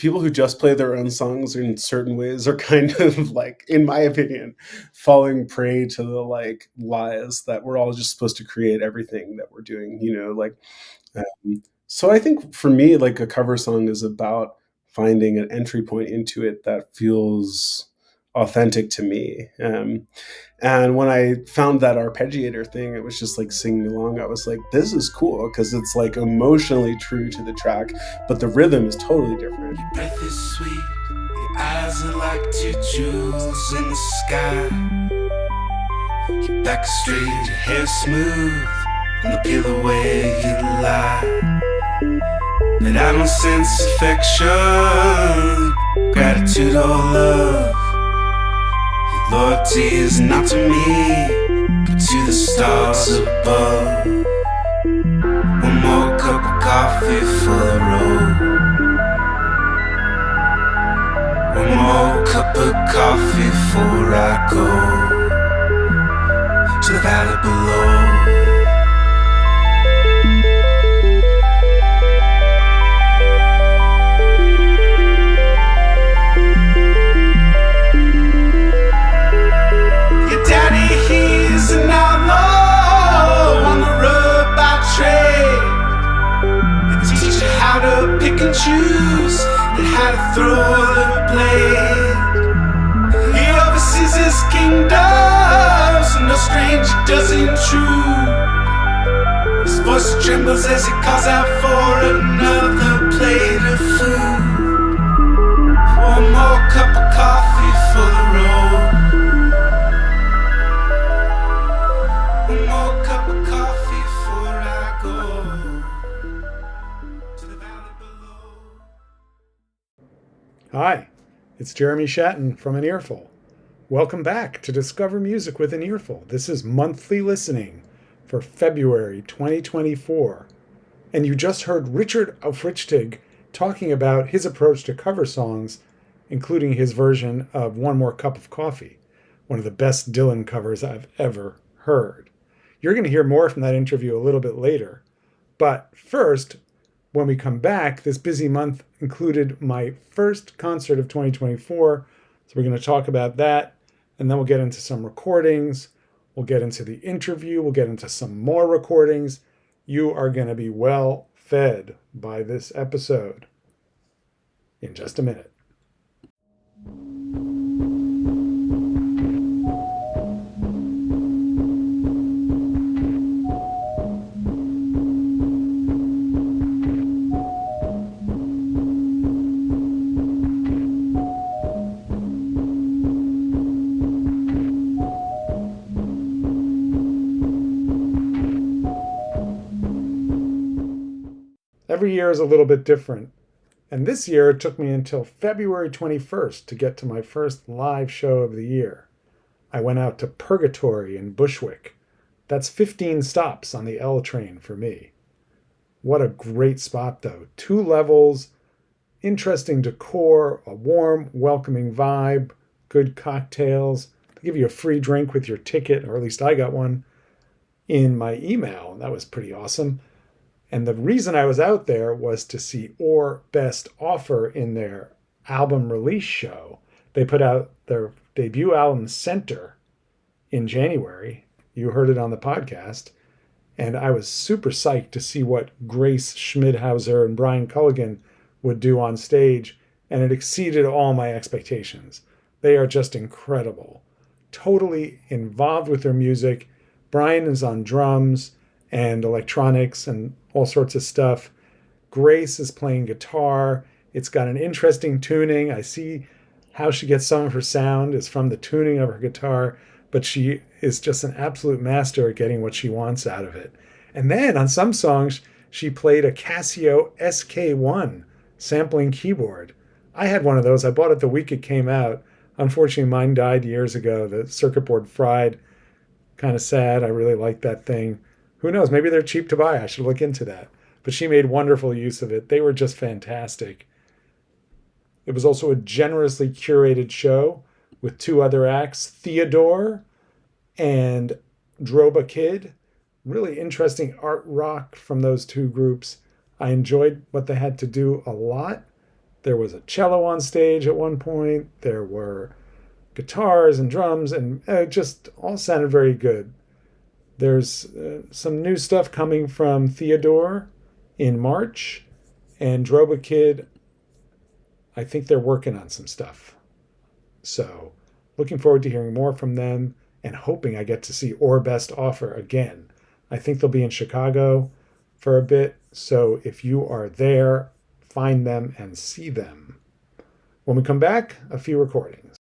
people who just play their own songs in certain ways are kind of like, in my opinion, falling prey to the like lies that we're all just supposed to create everything that we're doing, like so I think for me, like a cover song is about finding an entry point into it that feels authentic to me. And when I found that arpeggiator thing, it was just like singing along. I was like, this is cool because it's like emotionally true to the track, but the rhythm is totally different. Your breath is sweet, your eyes are like two jewels in the sky. Your back is straight, your hair smooth, on the peel away you lie. But I don't sense affection, gratitude or love. Your loyalty is not to me, but to the stars above. One more cup of coffee for the road. One more cup of coffee before I go to the valley below. Pick and choose and how to throw the blade. He oversees his kingdom, so no stranger does intrude. His voice trembles as he calls out for another plate of food. One more cup of coffee for the road. One more cup of coffee before I go. Hi, it's Jeremy Shatton from An Earful. Welcome back to Discover Music with An Earful. This is monthly listening for February 2024. And you just heard Richard Aufrichtig talking about his approach to cover songs, including his version of One More Cup of Coffee, one of the best Dylan covers I've ever heard. You're going to hear more from that interview a little bit later. But first, when we come back, this busy month included my first concert of 2024. So we're going to talk about that, and then we'll get into some recordings. We'll get into the interview. We'll get into some more recordings. You are going to be well fed by this episode in just a minute. Every year is a little bit different. And this year it took me until February 21st to get to my first live show of the year. I went out to Purgatory in Bushwick. That's 15 stops on the L train for me. What a great spot though. 2 levels, interesting decor, a warm, welcoming vibe, good cocktails. They give you a free drink with your ticket, or at least I got one in my email. That was pretty awesome. And the reason I was out there was to see Or Best Offer in their album release show. They put out their debut album, Center, in January. You heard it on the podcast. And I was super psyched to see what Grace Schmidhauser and Brian Culligan would do on stage. And it exceeded all my expectations. They are just incredible. Totally involved with their music. Brian is on drums and electronics and all sorts of stuff. Grace is playing guitar. It's got an interesting tuning. I see how she gets some of her sound is from the tuning of her guitar, but she is just an absolute master at getting what she wants out of it. And then on some songs, she played a Casio SK1 sampling keyboard. I had one of those. I bought it the week it came out. Unfortunately, mine died years ago. The circuit board fried. Kind of sad. I really like that thing. Who knows? Maybe they're cheap to buy. I should look into that. But she made wonderful use of it. They were just fantastic. It was also a generously curated show with 2 other acts, Theodore and Droba Kid. Really interesting art rock from those 2 groups. I enjoyed what they had to do a lot. There was a cello on stage at one point. There were guitars and drums, and it just all sounded very good. There's some new stuff coming from Theodore in March, and Droba Kid, I think they're working on some stuff. So looking forward to hearing more from them and hoping I get to see Or Best Offer again. I think they'll be in Chicago for a bit, so if you are there, find them and see them. When we come back, a few recordings.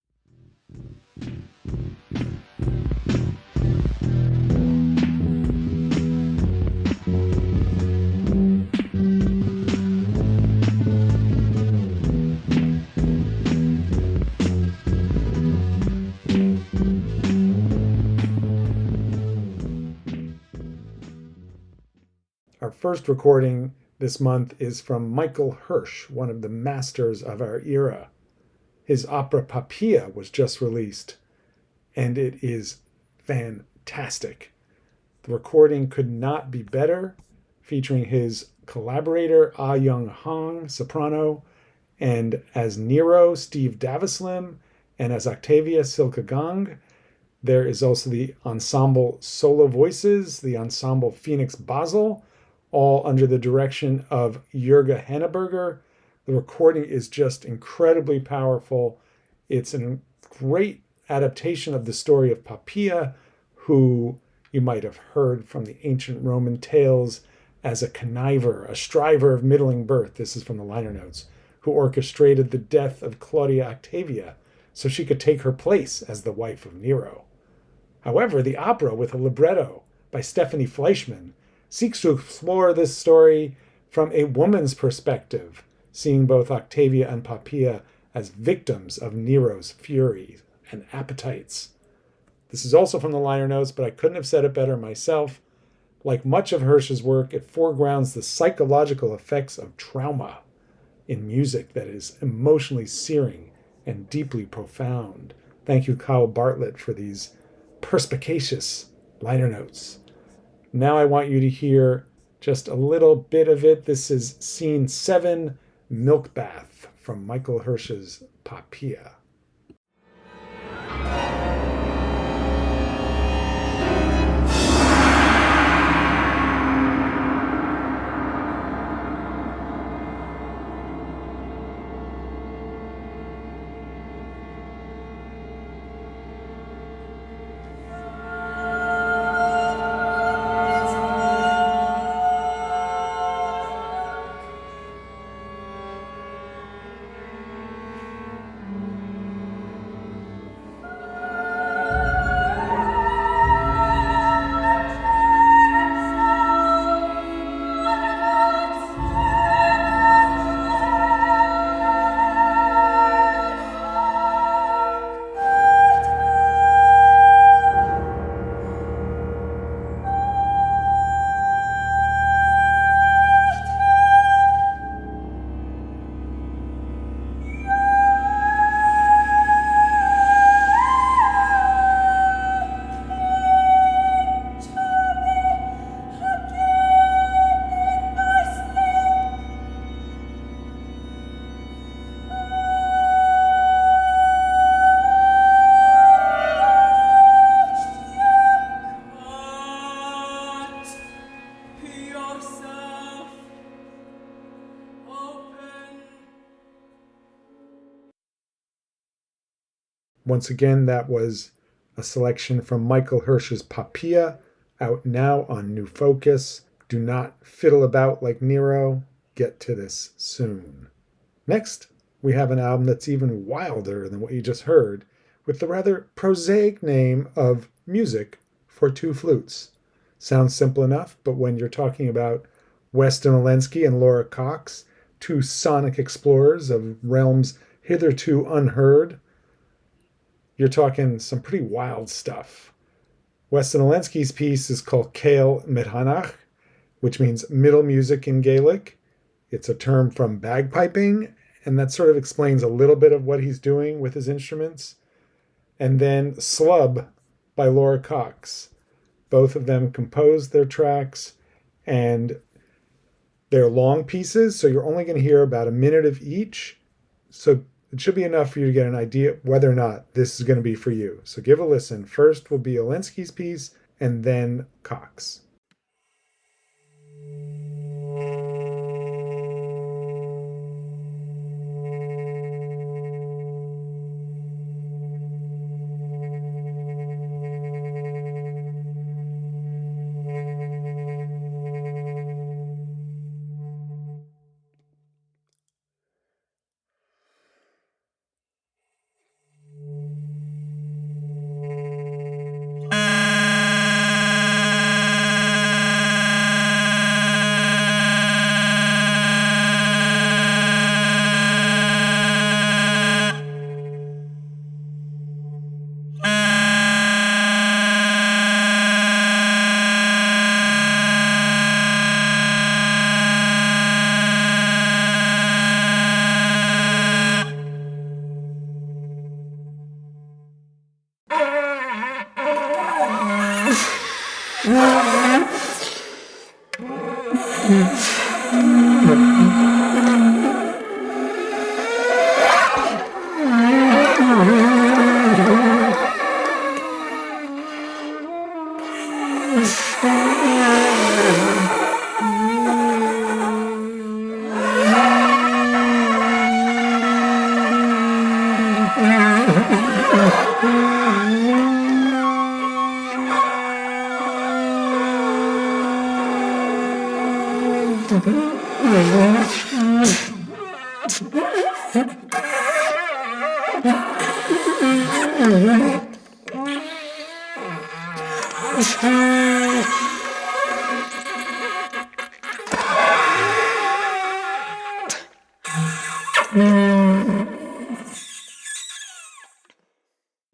Our first recording this month is from Michael Hirsch, one of the masters of our era. His opera Papilla was just released, and it is fantastic. The recording could not be better, featuring his collaborator Ah Young Hong, soprano, and as Nero, Steve Davislim, and as Octavia, Silke Gang. There is also the ensemble Solo Voices, the ensemble Phoenix Basel, all under the direction of Jürgen Henneberger. The recording is just incredibly powerful. It's a great adaptation of the story of Papilla, who you might have heard from the ancient Roman tales as a conniver, a striver of middling birth. This is from the liner notes, who orchestrated the death of Claudia Octavia so she could take her place as the wife of Nero. However, the opera, with a libretto by Stephanie Fleischman, seeks to explore this story from a woman's perspective, seeing both Octavia and Papilla as victims of Nero's fury and appetites. This is also from the liner notes, but I couldn't have said it better myself. Like much of Hirsch's work, it foregrounds the psychological effects of trauma in music that is emotionally searing and deeply profound. Thank you, Kyle Bartlett, for these perspicacious liner notes. Now I want you to hear just a little bit of it. This is Scene 7, Milk Bath, from Michael Hirsch's Papilla. Once again, that was a selection from Michael Hirsch's Papilla, out now on New Focus. Do not fiddle about like Nero. Get to this soon. Next, we have an album that's even wilder than what you just heard, with the rather prosaic name of Music for Two Flutes. Sounds simple enough, but when you're talking about Weston Olenski and Laura Cox, two sonic explorers of realms hitherto unheard, you're talking some pretty wild stuff. Weston Olenski's piece is called Céal Midhanach, which means middle music in Gaelic. It's a term from bagpiping, and that sort of explains a little bit of what he's doing with his instruments. And then Slub by Laura Cox. Both of them composed their tracks, and they're long pieces, so you're only going to hear about a minute of each, So it should be enough for you to get an idea whether or not this is going to be for you. So give a listen. First will be Alinsky's piece, and then Cox.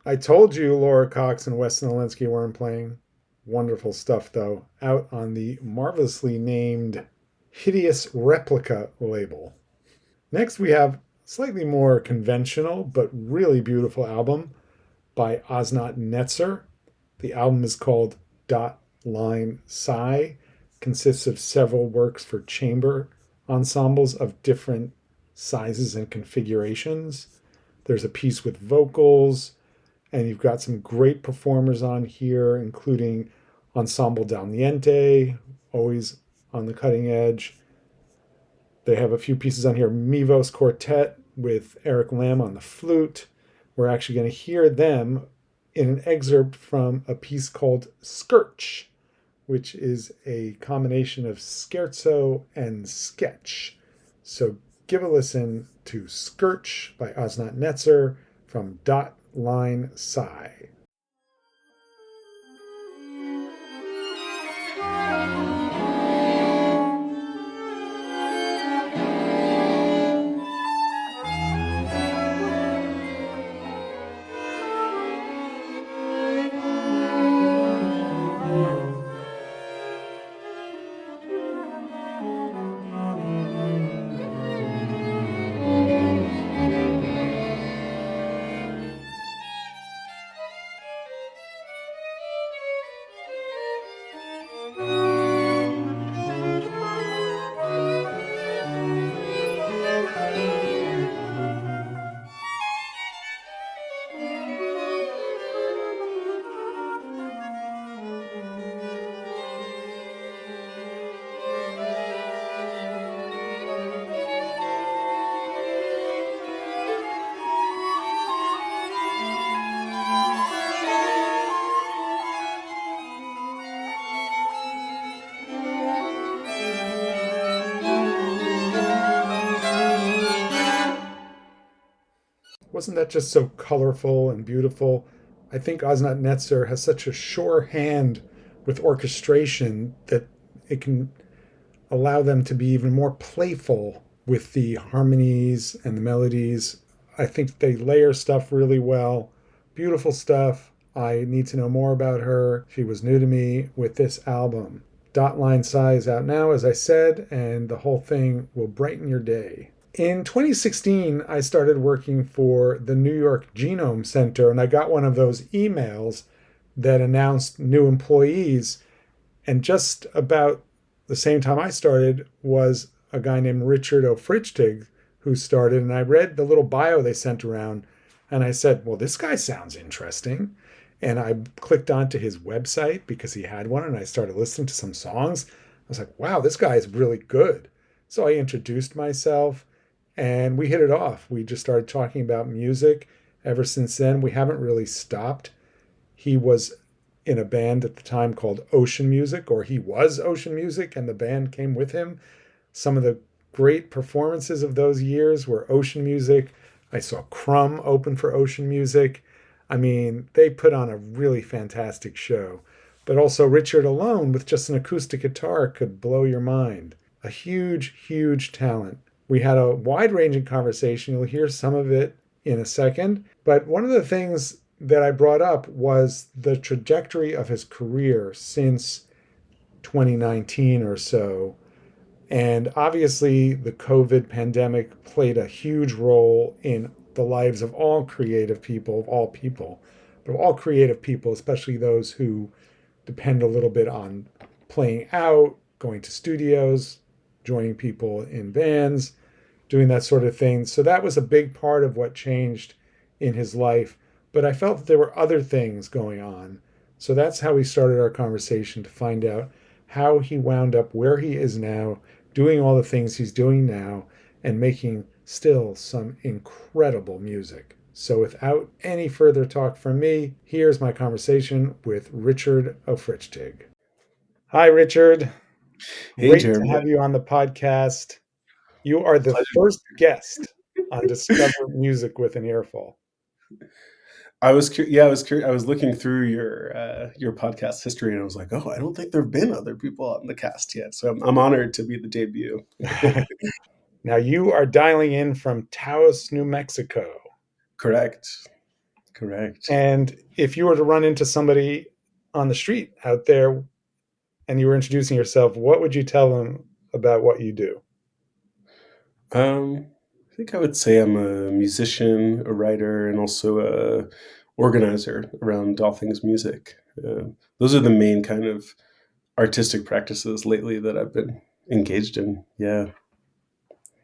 I told you Laura Cox and Weston Alinsky weren't playing. Wonderful stuff, though, out on the marvelously named Hideous Replica label. Next, we have a slightly more conventional but really beautiful album by Osnat Netzer. The album is called Dot Line Sigh, consists of several works for chamber ensembles of different sizes and configurations. There's a piece with vocals, and you've got some great performers on here, including Ensemble Dal Niente, always on the cutting edge. They have a few pieces on here. Mivos Quartet with Eric Lamb on the flute. We're actually going to hear them in an excerpt from a piece called Skirch, which is a combination of scherzo and sketch. So give a listen to Skirch by Osnat Netzer from Dot Line Sigh. Wasn't that just so colorful and beautiful? I think Osnat Netzer has such a sure hand with orchestration that it can allow them to be even more playful with the harmonies and the melodies. I think they layer stuff really well. Beautiful stuff. I need to know more about her. She was new to me with this album. Dot Line Sigh is out now, as I said, and the whole thing will brighten your day. In 2016, I started working for the New York Genome Center, and I got one of those emails that announced new employees. And just about the same time I started was a guy named Richard O'Frichtig, who started, and I read the little bio they sent around, and I said, well, this guy sounds interesting. And I clicked onto his website because he had one, and I started listening to some songs. I was like, wow, this guy is really good. So I introduced myself, and we hit it off. We just started talking about music. Ever since then, we haven't really stopped. He was in a band at the time called Ocean Music, or he was Ocean Music, and the band came with him. Some of the great performances of those years were Ocean Music. I saw Crumb open for Ocean Music. I mean, they put on a really fantastic show. But also Richard alone with just an acoustic guitar could blow your mind. A huge, huge talent. We had a wide-ranging conversation. You'll hear some of it in a second. But one of the things that I brought up was the trajectory of his career since 2019 or so. And obviously, the COVID pandemic played a huge role in the lives of all creative people, but all creative people, especially those who depend a little bit on playing out, going to studios, joining people in bands, doing that sort of thing. So that was a big part of what changed in his life. But I felt that there were other things going on. So that's how we started our conversation, to find out how he wound up where he is now, doing all the things he's doing now, and making still some incredible music. So without any further talk from me, here's my conversation with Richard Ofritchtig. Hi, Richard. Hey, Great Jeremy. to have you on the podcast. You are the first guest on Discover Music with an Earful. I was curious. I was looking through your podcast history, and I was like, oh, I don't think there have been other people on the cast yet. So I'm honored to be the debut. Now you are dialing in from Taos, New Mexico. Correct. And if you were to run into somebody on the street out there and you were introducing yourself, what would you tell them about what you do? I think I would say I'm a musician, a writer, and also a organizer around all things music. Those are the main kind of artistic practices lately that I've been engaged in. Yeah.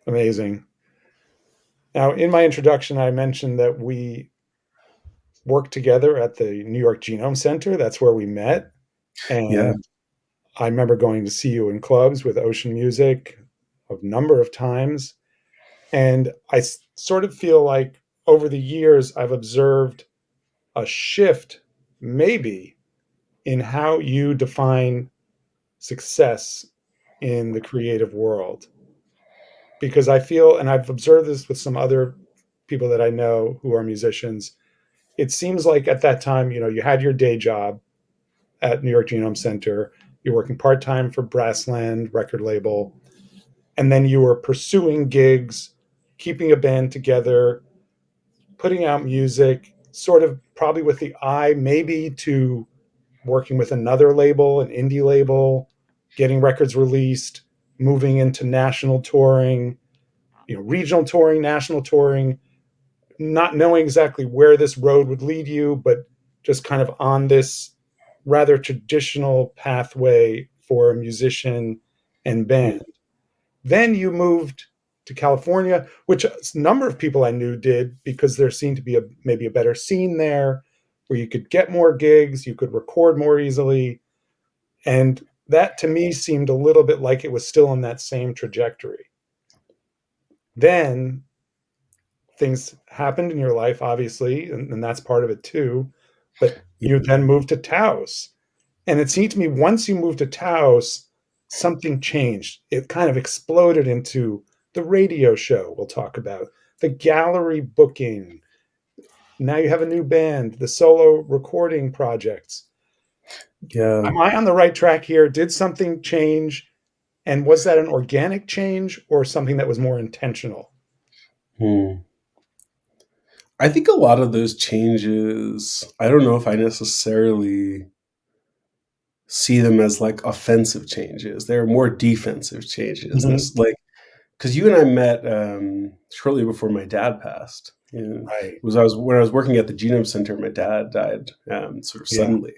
Amazing. Now, in my introduction, I mentioned that we worked together at the New York Genome Center. That's where we met. And Yeah. I remember going to see you in clubs with Ocean Music a number of times. And I sort of feel like over the years, I've observed a shift, maybe, in how you define success in the creative world. Because I feel, and I've observed this with some other people that I know who are musicians, it seems like at that time, you had your day job at New York Genome Center, you're working part-time for Brassland record label, and then you were pursuing gigs, keeping a band together, putting out music, sort of probably with the eye maybe to working with another label, an indie label, getting records released, moving into national touring, regional touring, national touring, not knowing exactly where this road would lead you, but just kind of on this rather traditional pathway for a musician and band. Then you moved to California, which a number of people I knew did, because there seemed to be maybe a better scene there where you could get more gigs, you could record more easily. And that to me seemed a little bit like it was still on that same trajectory. Then things happened in your life, obviously, and that's part of it too. But you then moved to Taos. And it seemed to me once you moved to Taos, something changed. It kind of exploded into the radio show we'll talk about, the gallery booking. Now you have a new band, the solo recording projects. Yeah. Am I on the right track here? Did something change? And was that an organic change or something that was more intentional? I think a lot of those changes, I don't know if I necessarily see them as like offensive changes. They're more defensive changes. Like, because you and I met shortly before my dad passed. Right. When I was working at the Genome Center, my dad died sort of suddenly.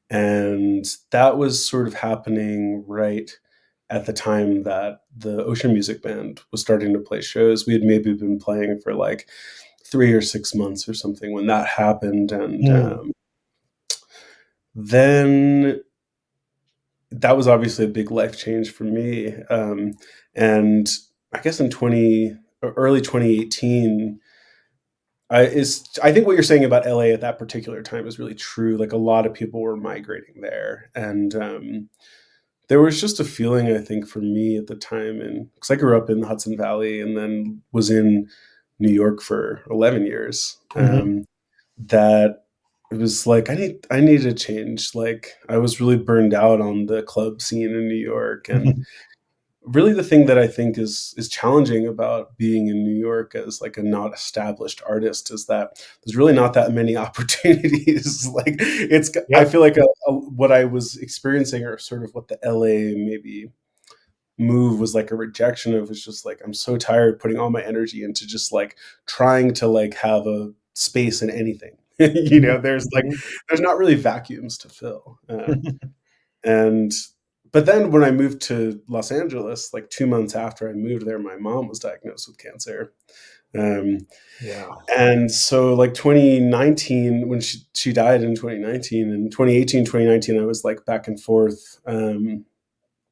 And that was sort of happening right at the time that the Ocean Music Band was starting to play shows. We had maybe been playing for like 3 or 6 months or something when that happened, and Mm. then that was obviously a big life change for me. And I guess in early 2018, I think what you're saying about LA at that particular time is really true. Like a lot of people were migrating there, and there was just a feeling, I think, for me at the time, and because I grew up in the Hudson Valley and then was in New York for 11 years, Mhm. that it was like I needed a change. Like I was really burned out on the club scene in New York, and really the thing that I think is challenging about being in New York as like a not established artist is that there's really not that many opportunities. Like I Yep. feel like what I was experiencing, or sort of what the LA maybe move was like a rejection of, was just like I'm so tired putting all my energy into just like trying to like have a space in anything. Mhm. Mhm. There's not really vacuums to fill. And but then when I moved to Los Angeles, like 2 months after I moved there, my mom was diagnosed with cancer. Um, Yeah. and so like 2019, when she died in 2019, and 2018, 2019, I was like back and forth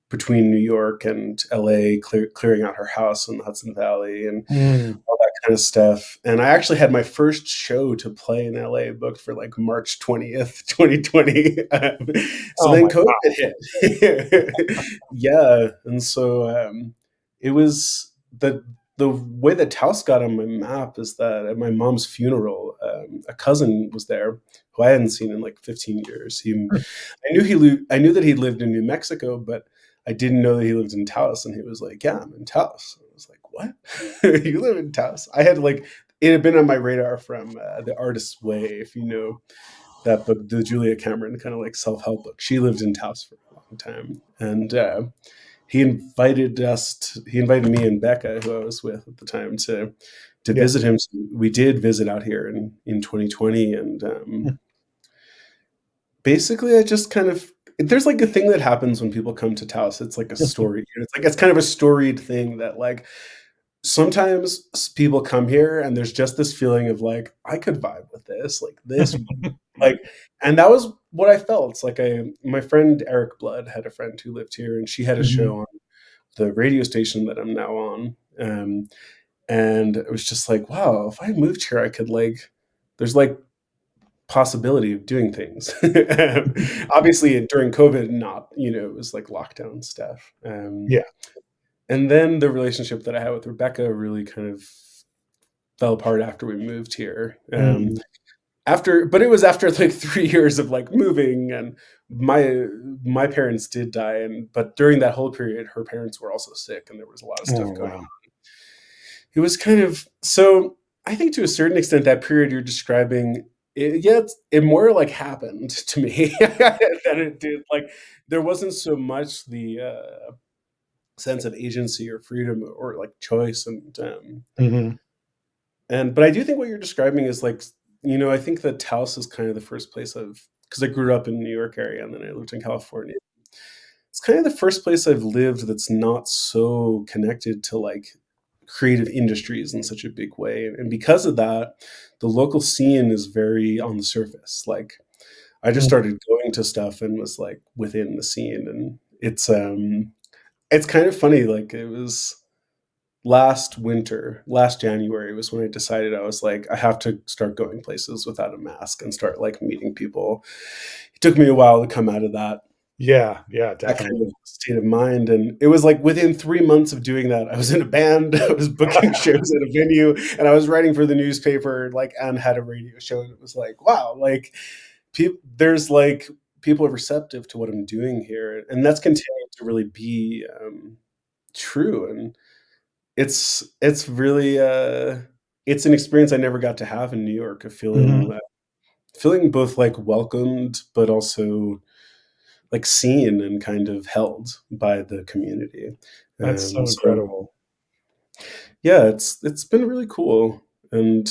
between New York and LA, clearing out her house in the Hudson Valley and Mm. all that kind of stuff. And I actually had my first show to play in LA booked for like March 20th, 2020. So Oh then my COVID god. hit. Yeah. And so it was the way that Taos got on my map is that at my mom's funeral, a cousin was there who I hadn't seen in like 15 years. I knew that he lived in New Mexico, but I didn't know that he lived in Taos. And he was like, "Yeah, I'm in Taos." I was like, "What? You live in Taos?" I had like it had been on my radar from The Artist's Way, if you know that book, the Julia Cameron kind of like self help book. She lived in Taos for a long time, and he invited me and Becca, who I was with at the time, to Yeah. visit him. So we did visit out here in 2020, and basically I just kind of, there's like a thing that happens when people come to Taos. It's like a story. It's kind of a storied thing that like sometimes people come here and there's just this feeling of like I could vibe with this, like this, like, and that was what I felt. It's like my friend Eric Blood had a friend who lived here, and she had a Mhm. show on the radio station that I'm now on. And it was just like, wow, if I moved here, I could like, there's like possibility of doing things. Obviously, during COVID, not, it was like lockdown stuff. Yeah. And then the relationship that I had with Rebecca really kind of fell apart after we moved here. Mhm. But it was after like 3 years of like moving, and my parents did die, but during that whole period, her parents were also sick, and there was a lot of stuff Oh, going wow. it was kind of so I think to a certain extent that period you're describing it more like happened to me than it did like there wasn't so much the sense of agency or freedom or like choice Mhm. and but I do think what you're describing is like I think that Taos is kind of the first place because I grew up in the New York area and then I lived in California. It's kind of the first place I've lived that's not so connected to like creative industries in such a big way. And because of that, the local scene is very on the surface. Like I just Mhm. started going to stuff and was like within the scene. And it's kind of funny. Like it was last January was when I decided I was like, I have to start going places without a mask and start like meeting people. It took me a while to come out of Yeah, yeah, that kind of definitely. state of mind. And it was like within 3 months of doing that, I was in a band, I was booking shows at a venue, and I was writing for the newspaper, like, and had a radio show. And it was like, wow, like, there's like people are receptive to what I'm doing here, and that's continued to really be true. And it's really it's an experience I never got to have in New York of Mhm. feeling both like welcomed, but also like seen and kind of held by the community. That's so So incredible. yeah, it's been really cool, and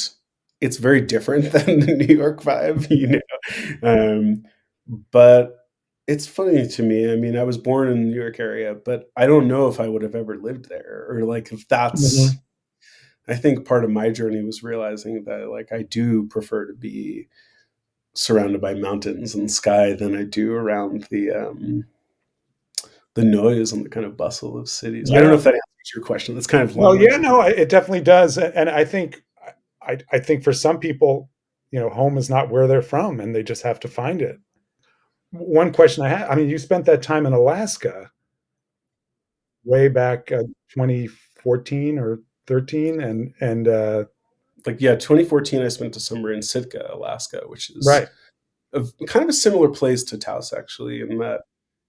it's very different than the New York vibe, but it's funny to me. I mean, I was born in the New York area, but I don't know if I would have ever lived there, or like if that's. Mhm. I think part of my journey was realizing that like I do prefer to be surrounded by mountains and sky than I do around the noise and the kind of bustle of cities. I don't know Yeah. if that answers your question. That's kind of Well, yeah, long-winded. no, it definitely does, and I think I think for some people, home is not where they're from, and they just have to find it. One question I had, I mean, you spent that time in Alaska way back 2014 or 13, and Like yeah, 2014, I spent a summer in Sitka, Alaska, which is right. kind of a similar place to Taos actually, in that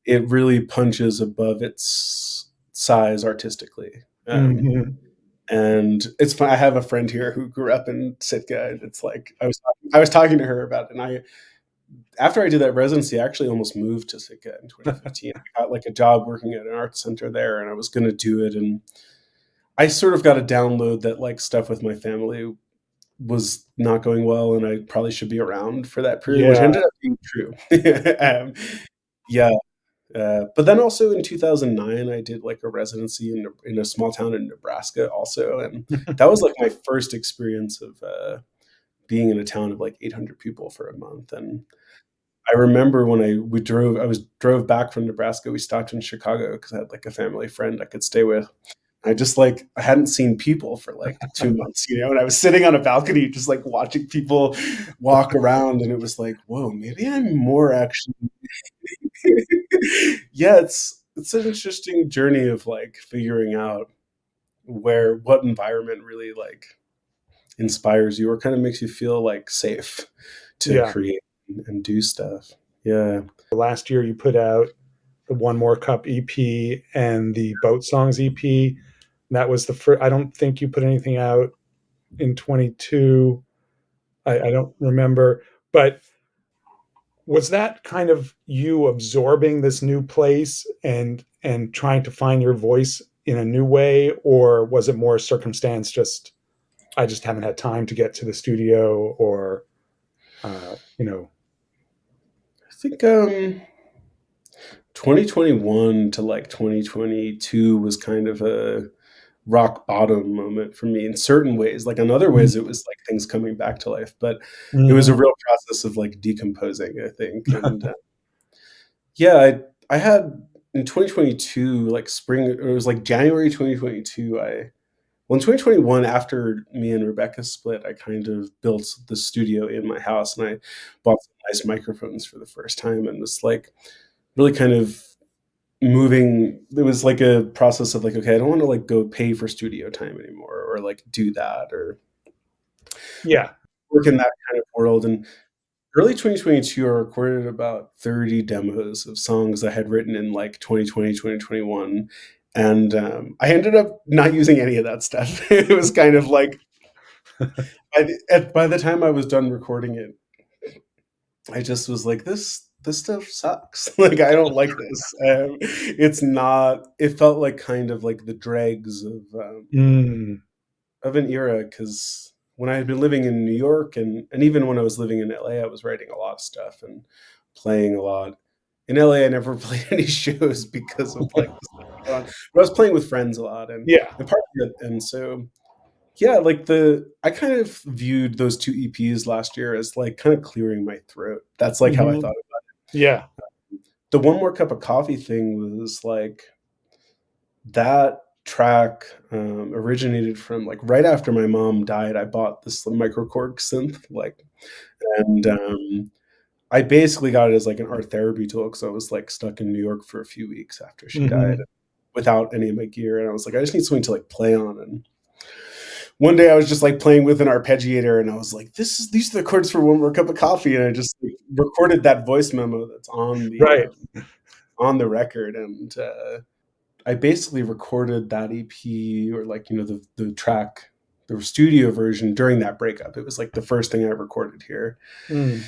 it really punches above its size artistically. Hmm. And it's fun. I have a friend here who grew up in Sitka, and it's like I was talking to her about it, and I after I did that residency, I actually almost moved to Sitka in 2015. I got like a job working at an art center there, and I was going to do it, and I sort of got a download that like stuff with my family was not going well, and I probably should be around for that period, which Yeah. ended up being true. um, yeah, but then also in 2009, I did like a residency in a small town in Nebraska also, and that was like my first experience of being in a town of like 800 people for a month. And I remember when I was drove back from Nebraska. We stopped in Chicago because I had like a family friend I could stay with. I just like I hadn't seen people for like 2 months, and I was sitting on a balcony just like watching people walk around, and it was like, whoa, maybe I'm more actually. Yeah, it's an interesting journey of like figuring out what environment really like inspires you or kind of makes you feel like safe to Yeah. create and do stuff. Yeah. Last year, you put out the One More Cup EP and the Boat Songs EP. That was the first. I don't think you put anything out in 22. I don't remember, but was that kind of you absorbing this new place and trying to find your voice in a new way, or was it more circumstance? Just I just haven't had time to get to the studio, or you know, I think 2021 to like 2022 was kind of a rock bottom moment for me in certain ways. Like in other ways, it was like things coming back to life, but it was a Mhm. real process of like decomposing, I think. And yeah, I had in 2022, like spring, it was like January 2022. Well, in 2021, after me and Rebecca split, I kind of built the studio in my house, and I bought some nice microphones for the first time, and was like really kind of moving. It was like a process of like, okay, I don't want to like go pay for studio time anymore, or like do that, or Yeah. work in that kind of world. And early 2022, I recorded about 30 demos of songs I had written in like 2020, 2021. And I ended up not using any of that stuff. It was kind of like, by the time I was done recording it, I just was like, this stuff sucks. Like, I don't like this. It's not, it felt like kind of like the dregs Mm. of an era, because when I had been living in New York, and even when I was living in LA, I was writing a lot of stuff and playing a lot. In LA, I never played any shows because of like the stuff going on. But I was playing with friends a lot, Yeah. and part of it, and so yeah, like the I kind of viewed those two EPs last year as like kind of clearing my throat. That's like how I Mhm. thought. Yeah. The One More Cup of Coffee thing was like that track originated from like right after my mom died. I bought this microKORG synth, like, and I basically got it as like an art therapy tool because I was like stuck in New York for a few weeks after she died Mhm. without any of my gear, and I was like, I just need something to like play on. And one day I was just like playing with an arpeggiator, and I was like, these are the chords for One More Cup of Coffee, and I just like, recorded that voice memo that's Right. on the record. And I basically recorded that EP, or like the track, the studio version, during that breakup. It was like the first thing I recorded here. Mm.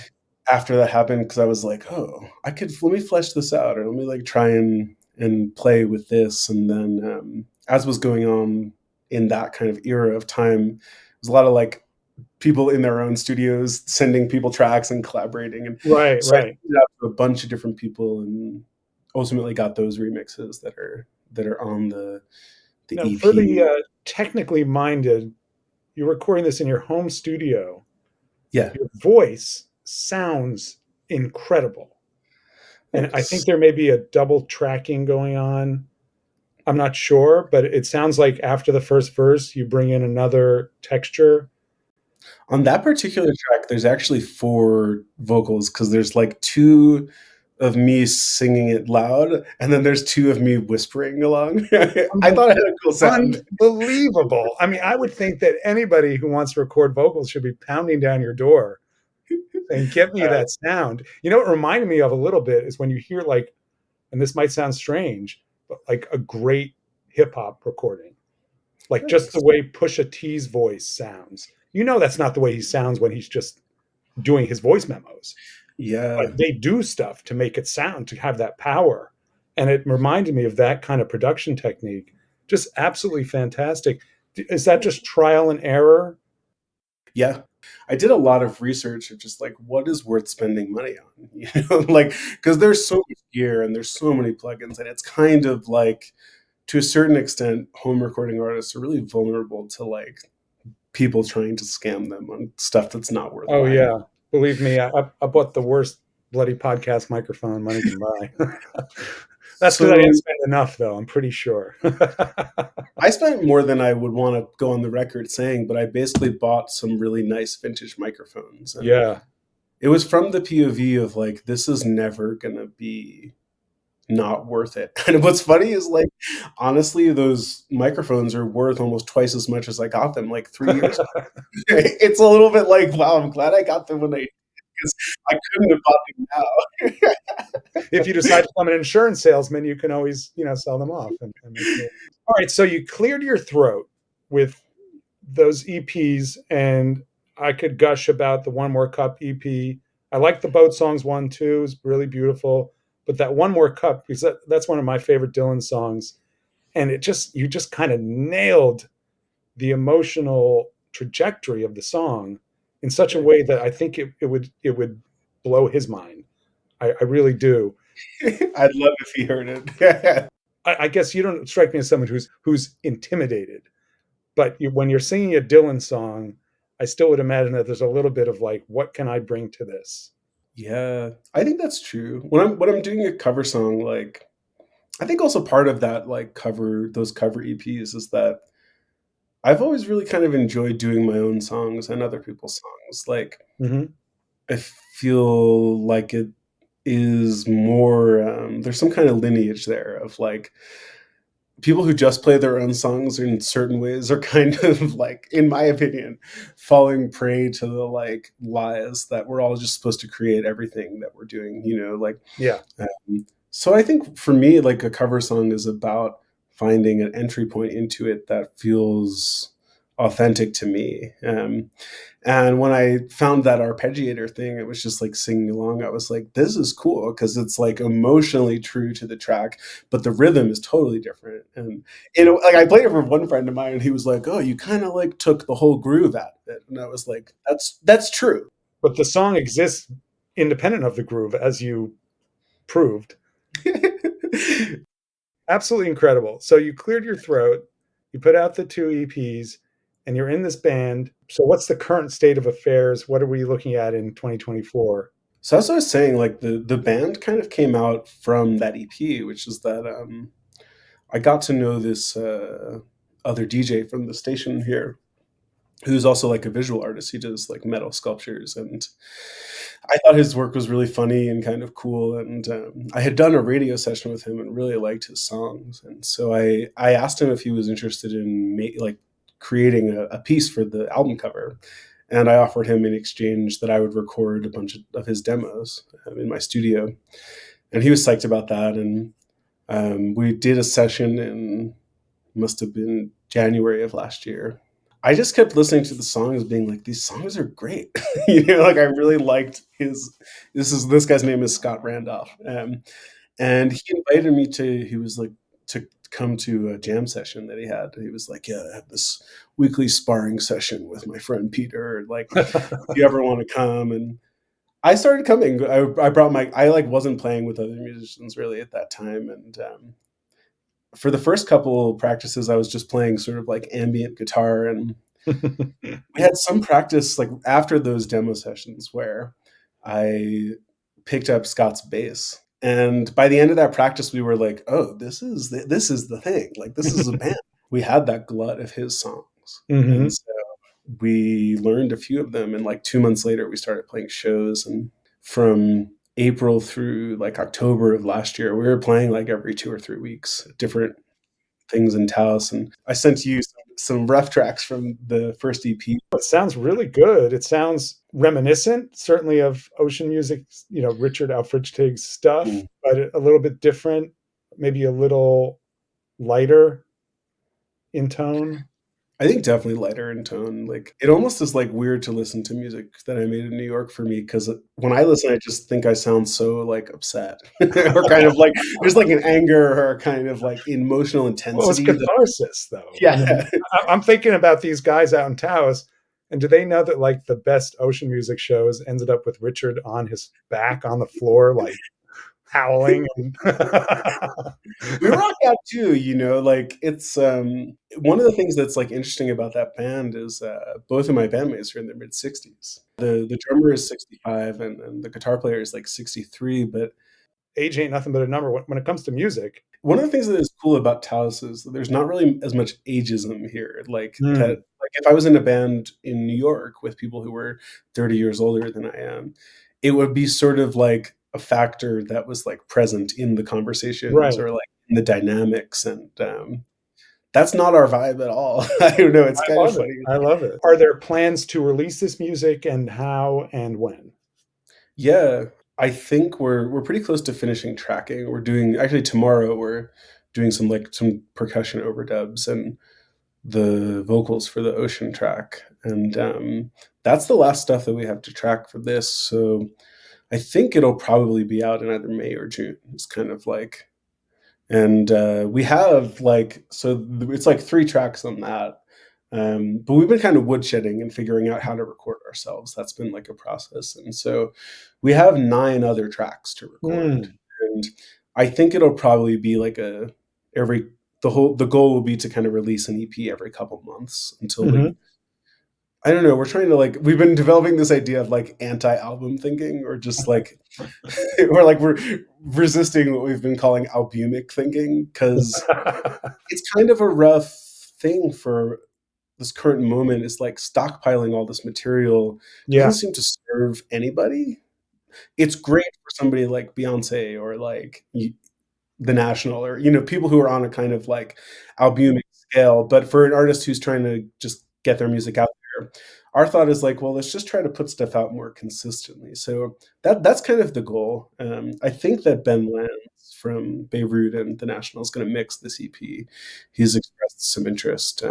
After that happened, because I was like, oh, let me flesh this out, or let me like try and play with this. And then as was going on in that kind of era of time, it was a lot of like people in their own studios sending people tracks and collaborating, and Right, so I right. sent it out to a bunch of different people, and ultimately got those remixes that are on the Now, for EP. the technically minded, you're recording this in your home studio. Yeah, Your voice sounds incredible. And I think thanks. there may be a double tracking going on. I'm not sure, but it sounds like after the first verse, you bring in another texture. On that particular track, there's actually 4 vocals because there's like 2 of me singing it loud, and then there's 2 of me whispering along. I thought it had a cool sound. Unbelievable. I mean, I would think that anybody who wants to record vocals should be pounding down your door and get me Uh, that sound. You know what it reminded me of a little bit is when you hear like, and this might sound strange, but like a great hip hop recording, like just the Thanks. way Pusha T's voice sounds. You know, that's not the way he sounds when he's just doing his voice memos, Yeah. but they do stuff to make it sound, to have that power. And it reminded me of that kind of production technique. Just absolutely fantastic. Is that just trial and error? Yeah. I did a lot of research of just like what is worth spending money on, like because there's so much gear and there's so many plugins, and it's kind of like to a certain extent, home recording artists are really vulnerable to like people trying to scam them on stuff that's not worth Oh, buying. yeah. Believe me, I bought the worst bloody podcast microphone money can buy. That's because I So didn't spend enough, though, I'm pretty sure. I spent more than I would want to go on the record saying, but I basically bought some really nice vintage microphones, and Yeah. it was from the POV of like this is never gonna be not worth it. And what's funny is like honestly, those microphones are worth almost twice as much as I got them like 3 years ago. It's a little bit like, wow, I'm glad I got them when I because I couldn't have bought them now. If you decide to become an insurance salesman, you can always, sell them off and make it. All right, so you cleared your throat with those EPs, and I could gush about the One More Cup EP. I like the Boat Songs one too; it's really beautiful. But that One More Cup, because that's one of my favorite Dylan songs, and you just kind of nailed the emotional trajectory of the song in such a way that I think it would blow his mind. I really do. I'd love if he heard it. I guess you don't strike me as someone who's intimidated, but when you're singing a Dylan song, I still would imagine that there's a little bit of like, what can I bring to this? Yeah, I think that's true. When I'm doing a cover song, like I think also part of that like those cover EPs is that I've always really kind of enjoyed doing my own songs and other people's songs. Like Hmm. I feel like it is more there's some kind of lineage there of like people who just play their own songs in certain ways are kind of like, in my opinion, falling prey to the like lies that we're all just supposed to create everything that we're doing, like Yeah. so I think for me, like a cover song is about finding an entry point into it that feels authentic to me. And when I found that arpeggiator thing, it was just like singing along. I was like, this is cool because it's like emotionally true to the track, but the rhythm is totally different. And like I played it for one friend of mine, and he was like, "Oh, you kind of like took the whole groove out of it." And I was like, "That's true." But the song exists independent of the groove, as you proved. Absolutely incredible. So you cleared your throat, you put out the two EPs, and you're in this band. So what's the current state of affairs? What are we looking at in 2024? So as I was saying, like the band kind of came out from that EP, which is that I got to know this other DJ from the station here, who's also like a visual artist. He does like metal sculptures, and I thought his work was really funny and kind of cool. And I had done a radio session with him and really liked his songs. And so I asked him if he was interested in like creating a piece for the album cover. And I offered him in exchange that I would record a bunch of his demos in my studio. And he was psyched about that. And we did a session in, must have been January of last year. I just kept listening to the songs being like, these songs are great. Like I really liked this guy's name is Scott Randolph. And he invited me he was like, to come to a jam session that he had. He was like, yeah, I have this weekly sparring session with my friend Peter. Like, if you ever want to come. And I started coming. I brought I like wasn't playing with other musicians really at that time. And for the first couple practices, I was just playing sort of like ambient guitar. And we had some practice like after those demo sessions where I picked up Scott's bass. And by the end of that practice, we were like, oh, this is the thing. Like, this is a band. We had that glut of his songs. Mm-hmm. And so we learned a few of them. And like 2 months later, we started playing shows. And from April through like October of last year, we were playing like every 2 or 3 weeks, different things in Taos. And I sent you some rough tracks from the first EP. It sounds really good. It sounds reminiscent, certainly, of Ocean Music, Richard Elfrichtig's stuff, but a little bit different, maybe a little lighter in tone. I think definitely lighter in tone. Like, it almost is like weird to listen to music that I made in New York for me, because when I listen, I just think I sound so like upset or kind of like there's like an anger or kind of like emotional intensity. Well, it's catharsis, though. Yeah. I'm thinking about these guys out in Taos, and do they know that like the best Ocean Music shows ended up with Richard on his back on the floor, like howling? We rock out too, like it's one of the things that's like interesting about that band is both of my bandmates are in their mid-60s. The drummer is 65 and the guitar player is like 63, but age ain't nothing but a number when it comes to music. One of the things that is cool about Taos is that there's not really as much ageism here. Like that, like if I was in a band in New York with people who were 30 years older than I am, it would be sort of like a factor that was like present in the conversations, right, or like in the dynamics. And that's not our vibe at all. I don't know. It's kind of funny. I love it. Are there plans to release this music, and how and when? Yeah, I think we're pretty close to finishing tracking. We're doing, actually tomorrow, we're doing some percussion overdubs and the vocals for the Ocean track. And that's the last stuff that we have to track for this. So I think it'll probably be out in either May or June. It's kind of like, and we have so it's like 3 tracks on that. But we've been kind of woodshedding and figuring out how to record ourselves. That's been like a process. And so we have 9 other tracks to record. And I think it'll probably be like the goal will be to kind of release an EP every couple months until I don't know. We're trying to we've been developing this idea of like anti-album thinking, or just like, we're resisting what we've been calling albumic thinking, because it's kind of a rough thing for this current moment. Is like stockpiling all this material doesn't seem to serve anybody. It's great for somebody like Beyonce or like The National, or, people who are on a kind of like albumic scale. But for an artist who's trying to just get their music out there, our thought is like, well, let's just try to put stuff out more consistently. So that's kind of the goal. I think that Ben Lanz from Beirut and The National is going to mix this EP. He's expressed some interest.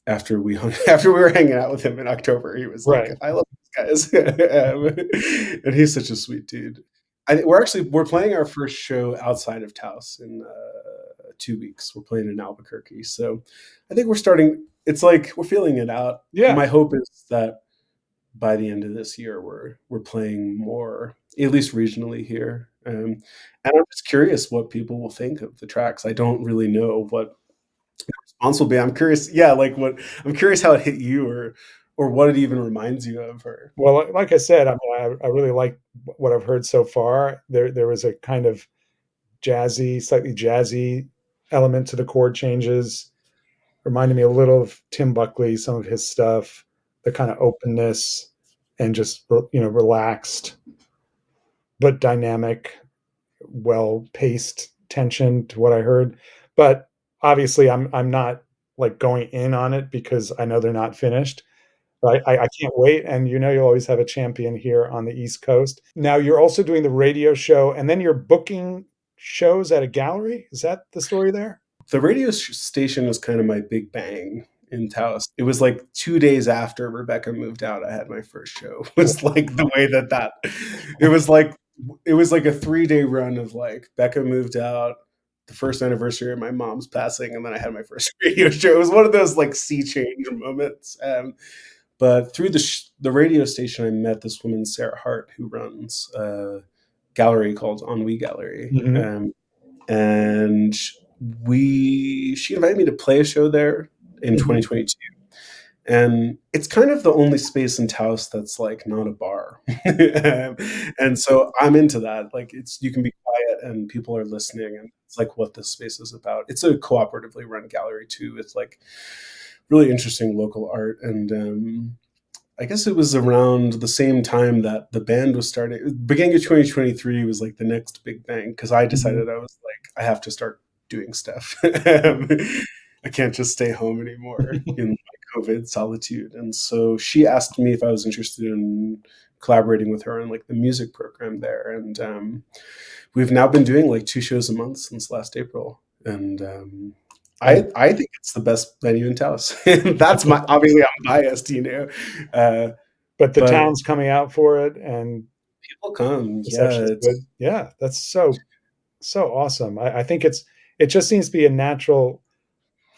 After we were hanging out with him in October, he was like, I love these guys. And he's such a sweet dude. We're playing our first show outside of Taos in 2 weeks. We're playing in Albuquerque. So I think we're starting, it's like we're feeling it out. Yeah. My hope is that by the end of this year, we're playing more, at least regionally here. And I'm just curious what people will think of the tracks. I don't really know what the response will be. I'm curious. Yeah. I'm curious how it hit you, or what it even reminds you of. Well, like I said, I really like what I've heard so far. There was a kind of slightly jazzy element to the chord changes. Reminded me a little of Tim Buckley, some of his stuff, the kind of openness and just, relaxed, but dynamic, well-paced tension to what I heard. But obviously I'm not like going in on it because I know they're not finished. I can't wait. And you'll always have a champion here on the East Coast. Now you're also doing the radio show, and then you're booking shows at a gallery. Is that the story there? The radio station was kind of my big bang in Taos. It was like 2 days after Rebecca moved out, I had my first show. It was like the way it was like a 3-day run of like Becca moved out, the first anniversary of my mom's passing, and then I had my first radio show. It was one of those like sea change moments. But through the radio station, I met this woman, Sarah Hart, who runs a gallery called Ennui Gallery. And she invited me to play a show there in 2022. And it's kind of the only space in Taos that's like not a bar. And so I'm into that. Like you can be quiet and people are listening, and it's like what this space is about. It's a cooperatively run gallery too. It's like really interesting local art. And I guess it was around the same time that the band was starting. Beginning of 2023 was like the next big thing, because I decided I was like, I have to start doing stuff. I can't just stay home anymore in my COVID solitude. And so she asked me if I was interested in collaborating with her on like the music program there. And we've now been doing like 2 shows a month since last April. And I think it's the best venue in Taos. That's obviously I'm biased, but the town's coming out for it, and people come. Yeah, that's so awesome. I think it just seems to be a natural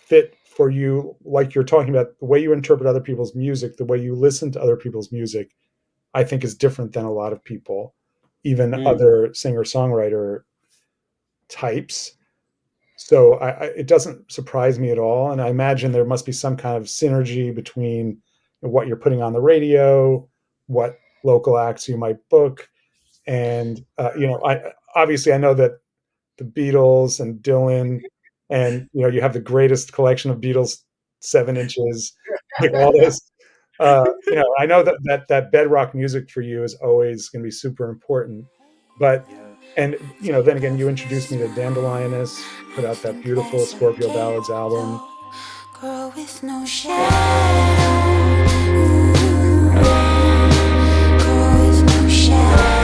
fit for you. Like you're talking about, the way you interpret other people's music, the way you listen to other people's music, I think is different than a lot of people, even other singer-songwriter types. So it doesn't surprise me at all. And I imagine there must be some kind of synergy between what you're putting on the radio, what local acts you might book. And, I know that the Beatles and Dylan, and, you have the greatest collection of Beatles 7 inches, like all this. I know that bedrock music for you is always going to be super important. But and then again, you introduced me to Dandelioness, put out that beautiful Scorpio Ballads album. Girl with no shadow. Girl with no shadow.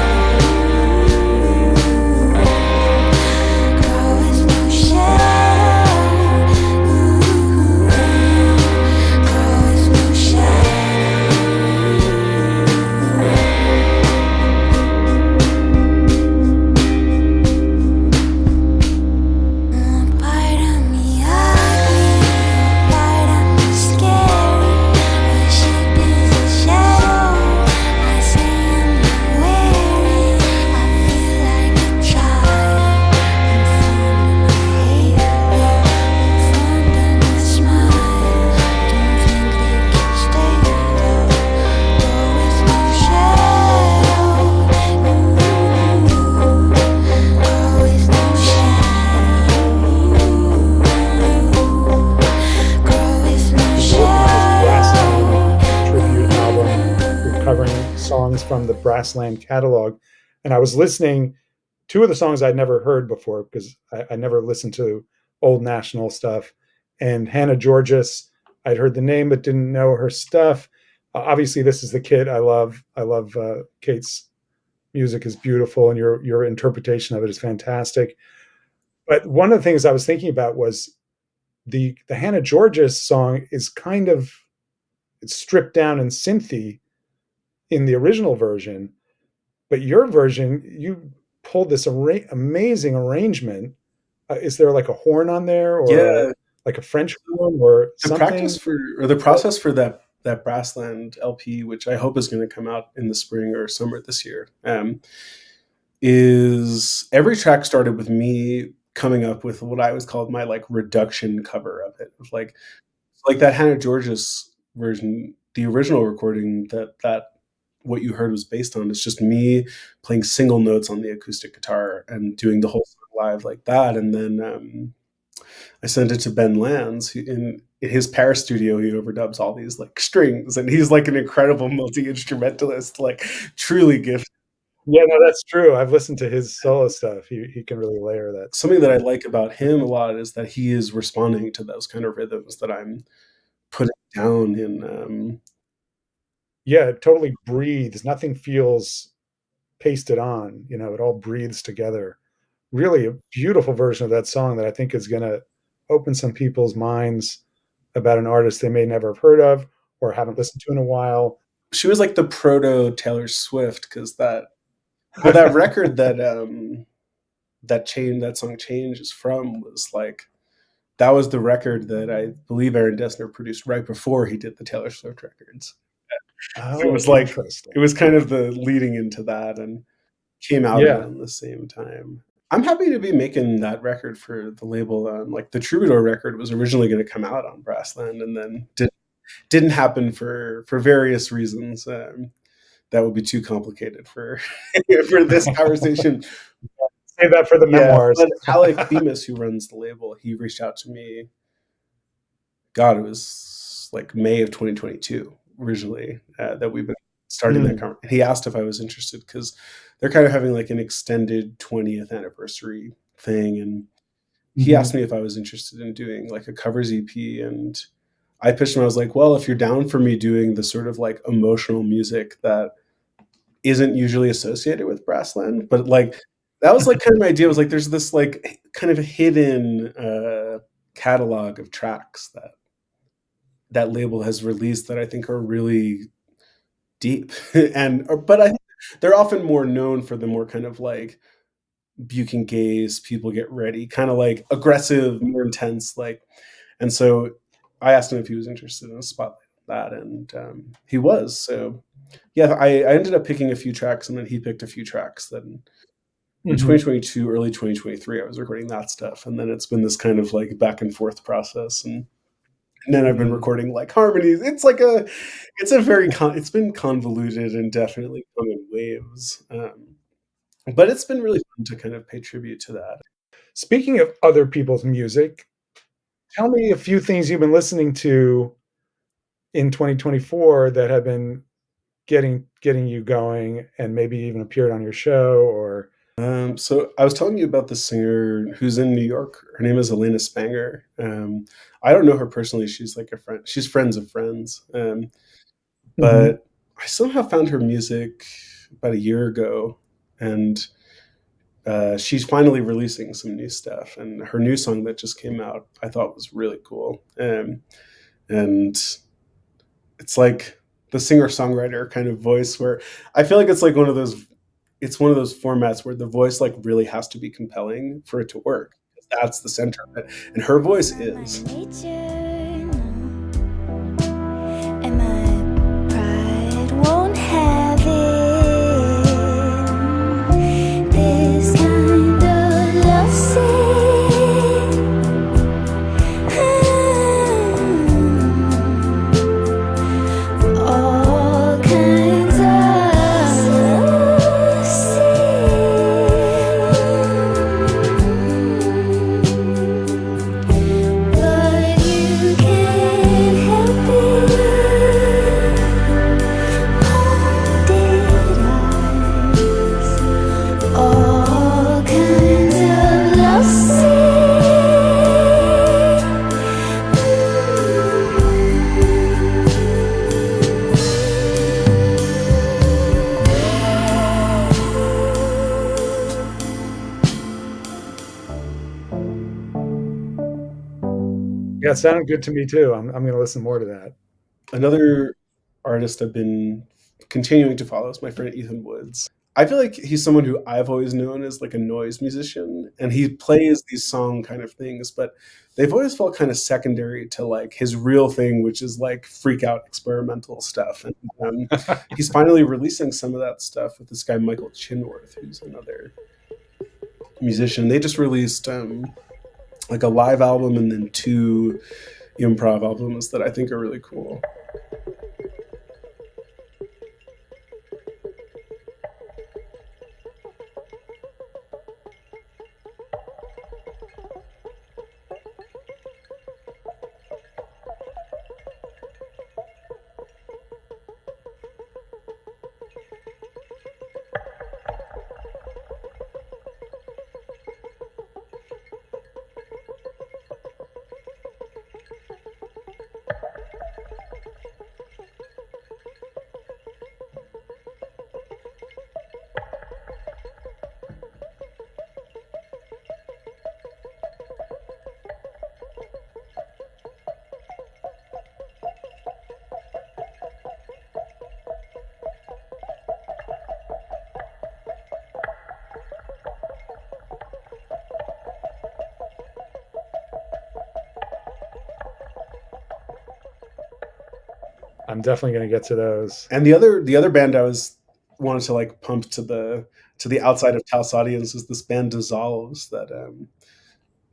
From the Brassland catalog. And I was listening, 2 of the songs I'd never heard before, because I never listened to old National stuff. And Hannah Georgas, I'd heard the name but didn't know her stuff. Obviously, this is the kid I love. I love Kate's music is beautiful, and your interpretation of it is fantastic. But one of the things I was thinking about was the Hannah Georgas song is kind of, it's stripped down and synthy in the original version, but your version, you pulled this amazing arrangement. Is there like a horn on there, or like a French horn, or something? The process for that Brassland LP, which I hope is going to come out in the spring or summer this year, is every track started with me coming up with what I always called my like reduction cover of it. Like that Hannah Georgas version, the original recording that what you heard was based on, is just me playing single notes on the acoustic guitar and doing the whole song live like that. And then I sent it to Ben Lands, who in his Paris studio, he overdubs all these like strings, and he's like an incredible multi-instrumentalist, like truly gifted. Yeah, no, that's true. I've listened to his solo stuff. He can really layer that. Something that I like about him a lot is that he is responding to those kind of rhythms that I'm putting down in. Yeah, it totally breathes. Nothing feels pasted on. It all breathes together. Really a beautiful version of that song that I think is going to open some people's minds about an artist they may never have heard of or haven't listened to in a while. She was like the proto Taylor Swift, because that record that that song Change is from was like, that was the record that I believe Aaron Dessner produced right before he did the Taylor Swift records. So it Oh, was like, it interesting. was kind of the leading into that and came out Yeah. around the same time. I'm happy to be making that record for the label. Like the Troubadour record was originally going to come out on Brassland and then didn't happen for various reasons. That would be too complicated for for this conversation. Save that for the Yeah, memoirs. but Alec Bemis, who runs the label, he reached out to me. God, it was like May of 2022 originally that we've been starting that conversation. He asked if I was interested because they're kind of having like an extended 20th anniversary thing, and he asked me if I was interested in doing like a covers EP, and I pitched him. I was like, well, if you're down for me doing the sort of like emotional music that isn't usually associated with Brassland, but like that was like kind of my idea, was like there's this like kind of a hidden catalog of tracks that label has released that I think are really deep but I think they're often more known for the more kind of like Buchan Gaze, People Get Ready, kind of like aggressive, more intense, like. And so I asked him if he was interested in a spotlight on that, and he was. So yeah, I ended up picking a few tracks, and then he picked a few tracks. Then in 2022, early 2023, I was recording that stuff, and then it's been this kind of like back and forth process, and then I've been recording like harmonies. It's like it's been convoluted and definitely come in waves. But it's been really fun to kind of pay tribute to that. Speaking of other people's music, tell me a few things you've been listening to in 2024 that have been getting you going and maybe even appeared on your show or. So I was telling you about the singer who's in New York. Her name is Elena Spanger. I don't know her personally. She's like a friend. She's friends of friends. But I somehow found her music about a year ago, and she's finally releasing some new stuff. And her new song that just came out, I thought was really cool. And it's like the singer-songwriter kind of voice where I feel like it's like one of those formats where the voice like really has to be compelling for it to work. That's the center of it. And her voice is. Yeah, it sounded good to me too. I'm going to listen more to that. Another artist I've been continuing to follow is my friend Ethan Woods. I feel like he's someone who I've always known as like a noise musician, and he plays these song kind of things, but they've always felt kind of secondary to like his real thing, which is like freak out experimental stuff. And he's finally releasing some of that stuff with this guy Michael Chinworth, who's another musician. They just released like a live album and then 2 improv albums that I think are really cool. I'm definitely going to get to those. And the other band I was wanted to like pump to the outside of Taos audience is this band Dissolves that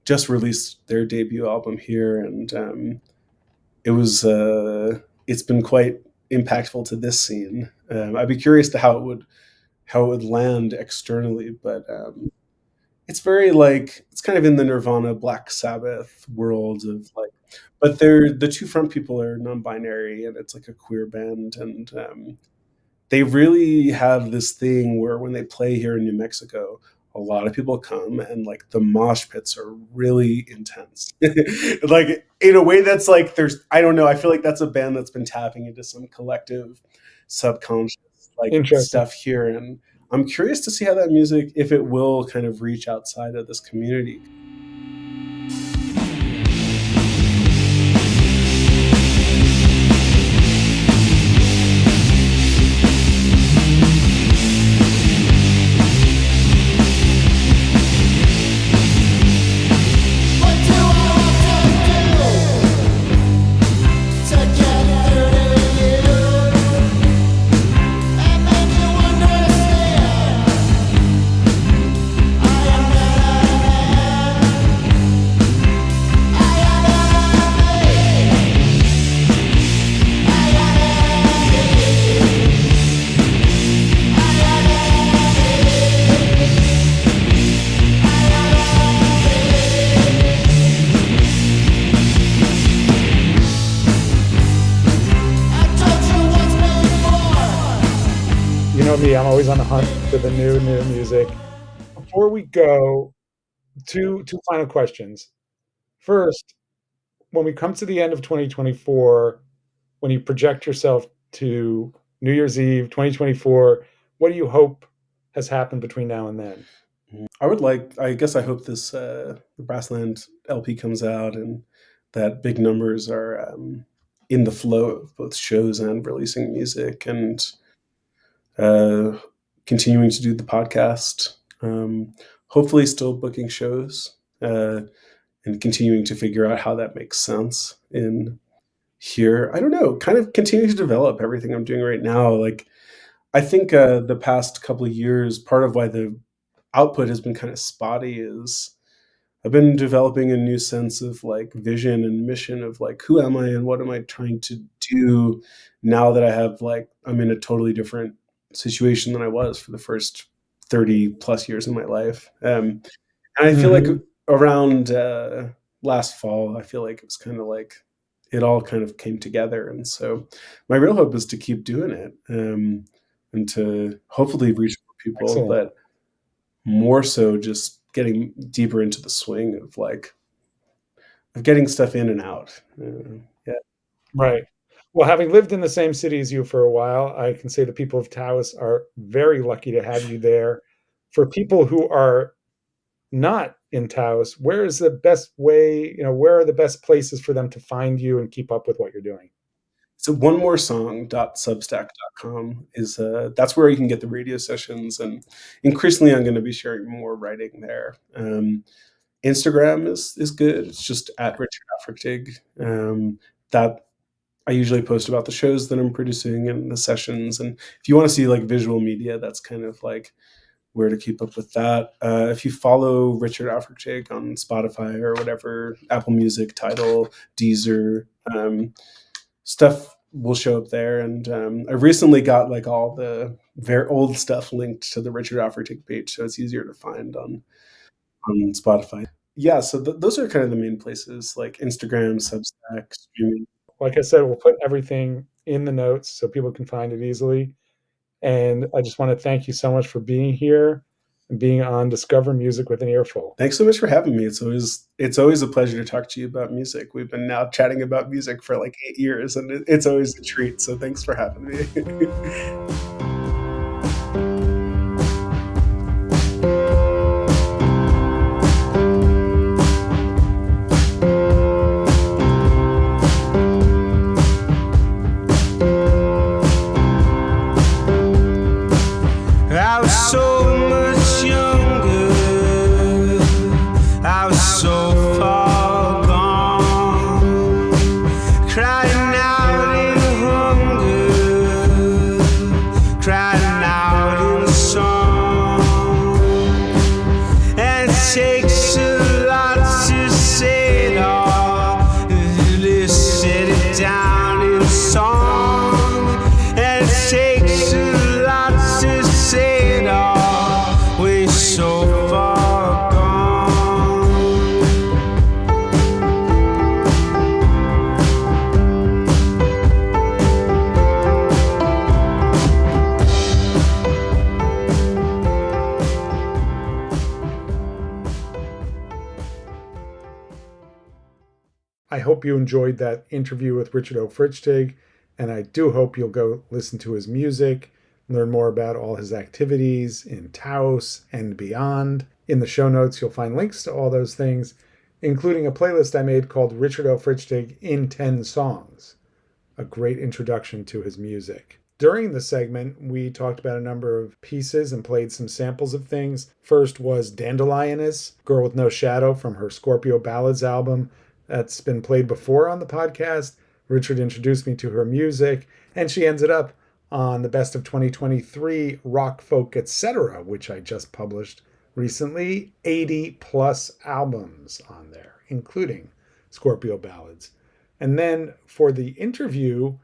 just released their debut album here, and it was it's been quite impactful to this scene. I'd be curious to how it would land externally, but it's very like it's kind of in the Nirvana Black Sabbath world of like, but they're the two front people are non-binary and it's like a queer band, and they really have this thing where when they play here in New Mexico, a lot of people come and like the mosh pits are really intense. Like in a way that's like there's I don't know, I feel like that's a band that's been tapping into some collective subconscious like Interesting. stuff here, and I'm curious to see how that music, if it will kind of reach outside of this community. What do I have to do to get through to you and make you understand? I am not a man. I am not me. I am not me. I am I told you once before. You know me, I'm always on the hunt for the new music. Before we go, two final questions. First, when we come to the end of 2024, when you project yourself to New Year's Eve 2024, what do you hope has happened between now and then? I guess I hope this the Brassland LP comes out and that big numbers are in the flow of both shows and releasing music, and uh, continuing to do the podcast. Hopefully, still booking shows and continuing to figure out how that makes sense in here. I don't know, kind of continue to develop everything I'm doing right now. Like, I think the past couple of years, part of why the output has been kind of spotty is I've been developing a new sense of like vision and mission of like who am I and what am I trying to do now that I have like I'm in a totally different situation than I was for the first 30 plus years in my life. And I feel like Hmm. around last fall, I feel like it was kind of like it all kind of came together. And so my real hope is to keep doing it, and to hopefully reach more people, Excellent. but more so just getting deeper into the swing of like of getting stuff in and out. Yeah. Right. Well, having lived in the same city as you for a while, I can say the people of Taos are very lucky to have you there. For people who are not in Taos, where is the best way, where are the best places for them to find you and keep up with what you're doing? So one more song.substack.com is that's where you can get the radio sessions, and increasingly I'm going to be sharing more writing there. Instagram is good. It's just at Richard Africhtig. That I usually post about the shows that I'm producing and the sessions. And if you want to see like visual media, that's kind of like where to keep up with that. If you follow Richard Africhtig on Spotify or whatever, Apple Music, Tidal, Deezer, stuff will show up there. And I recently got like all the very old stuff linked to the Richard Africhtig page, so it's easier to find on Spotify. Yeah, so those are kind of the main places, like Instagram, Substack, streaming. Like I said, we'll put everything in the notes so people can find it easily. And I just want to thank you so much for being here and being on Discover Music with an Earful. Thanks so much for having me. It's always a pleasure to talk to you about music. We've been now chatting about music for like 8 years, and it's always a treat. So thanks for having me. I was so much younger. I was so far gone, crying out in hunger. hope you enjoyed that interview with Richard O. Frichtig, and I do hope you'll go listen to his music, learn more about all his activities in Taos and beyond. In the show notes, you'll find links to all those things, including a playlist I made called Richard O. Frichtig in 10 Songs, a great introduction to his music. During the segment, we talked about a number of pieces and played some samples of things. First was Dandelioness, Girl with No Shadow from her Scorpio Ballads album. That's been played before on the podcast. Richard introduced me to her music, and she ended up on the Best of 2023 Rock, Folk, Etc., which I just published recently. 80 plus albums on there, including Scorpio Ballads. And then for the interview,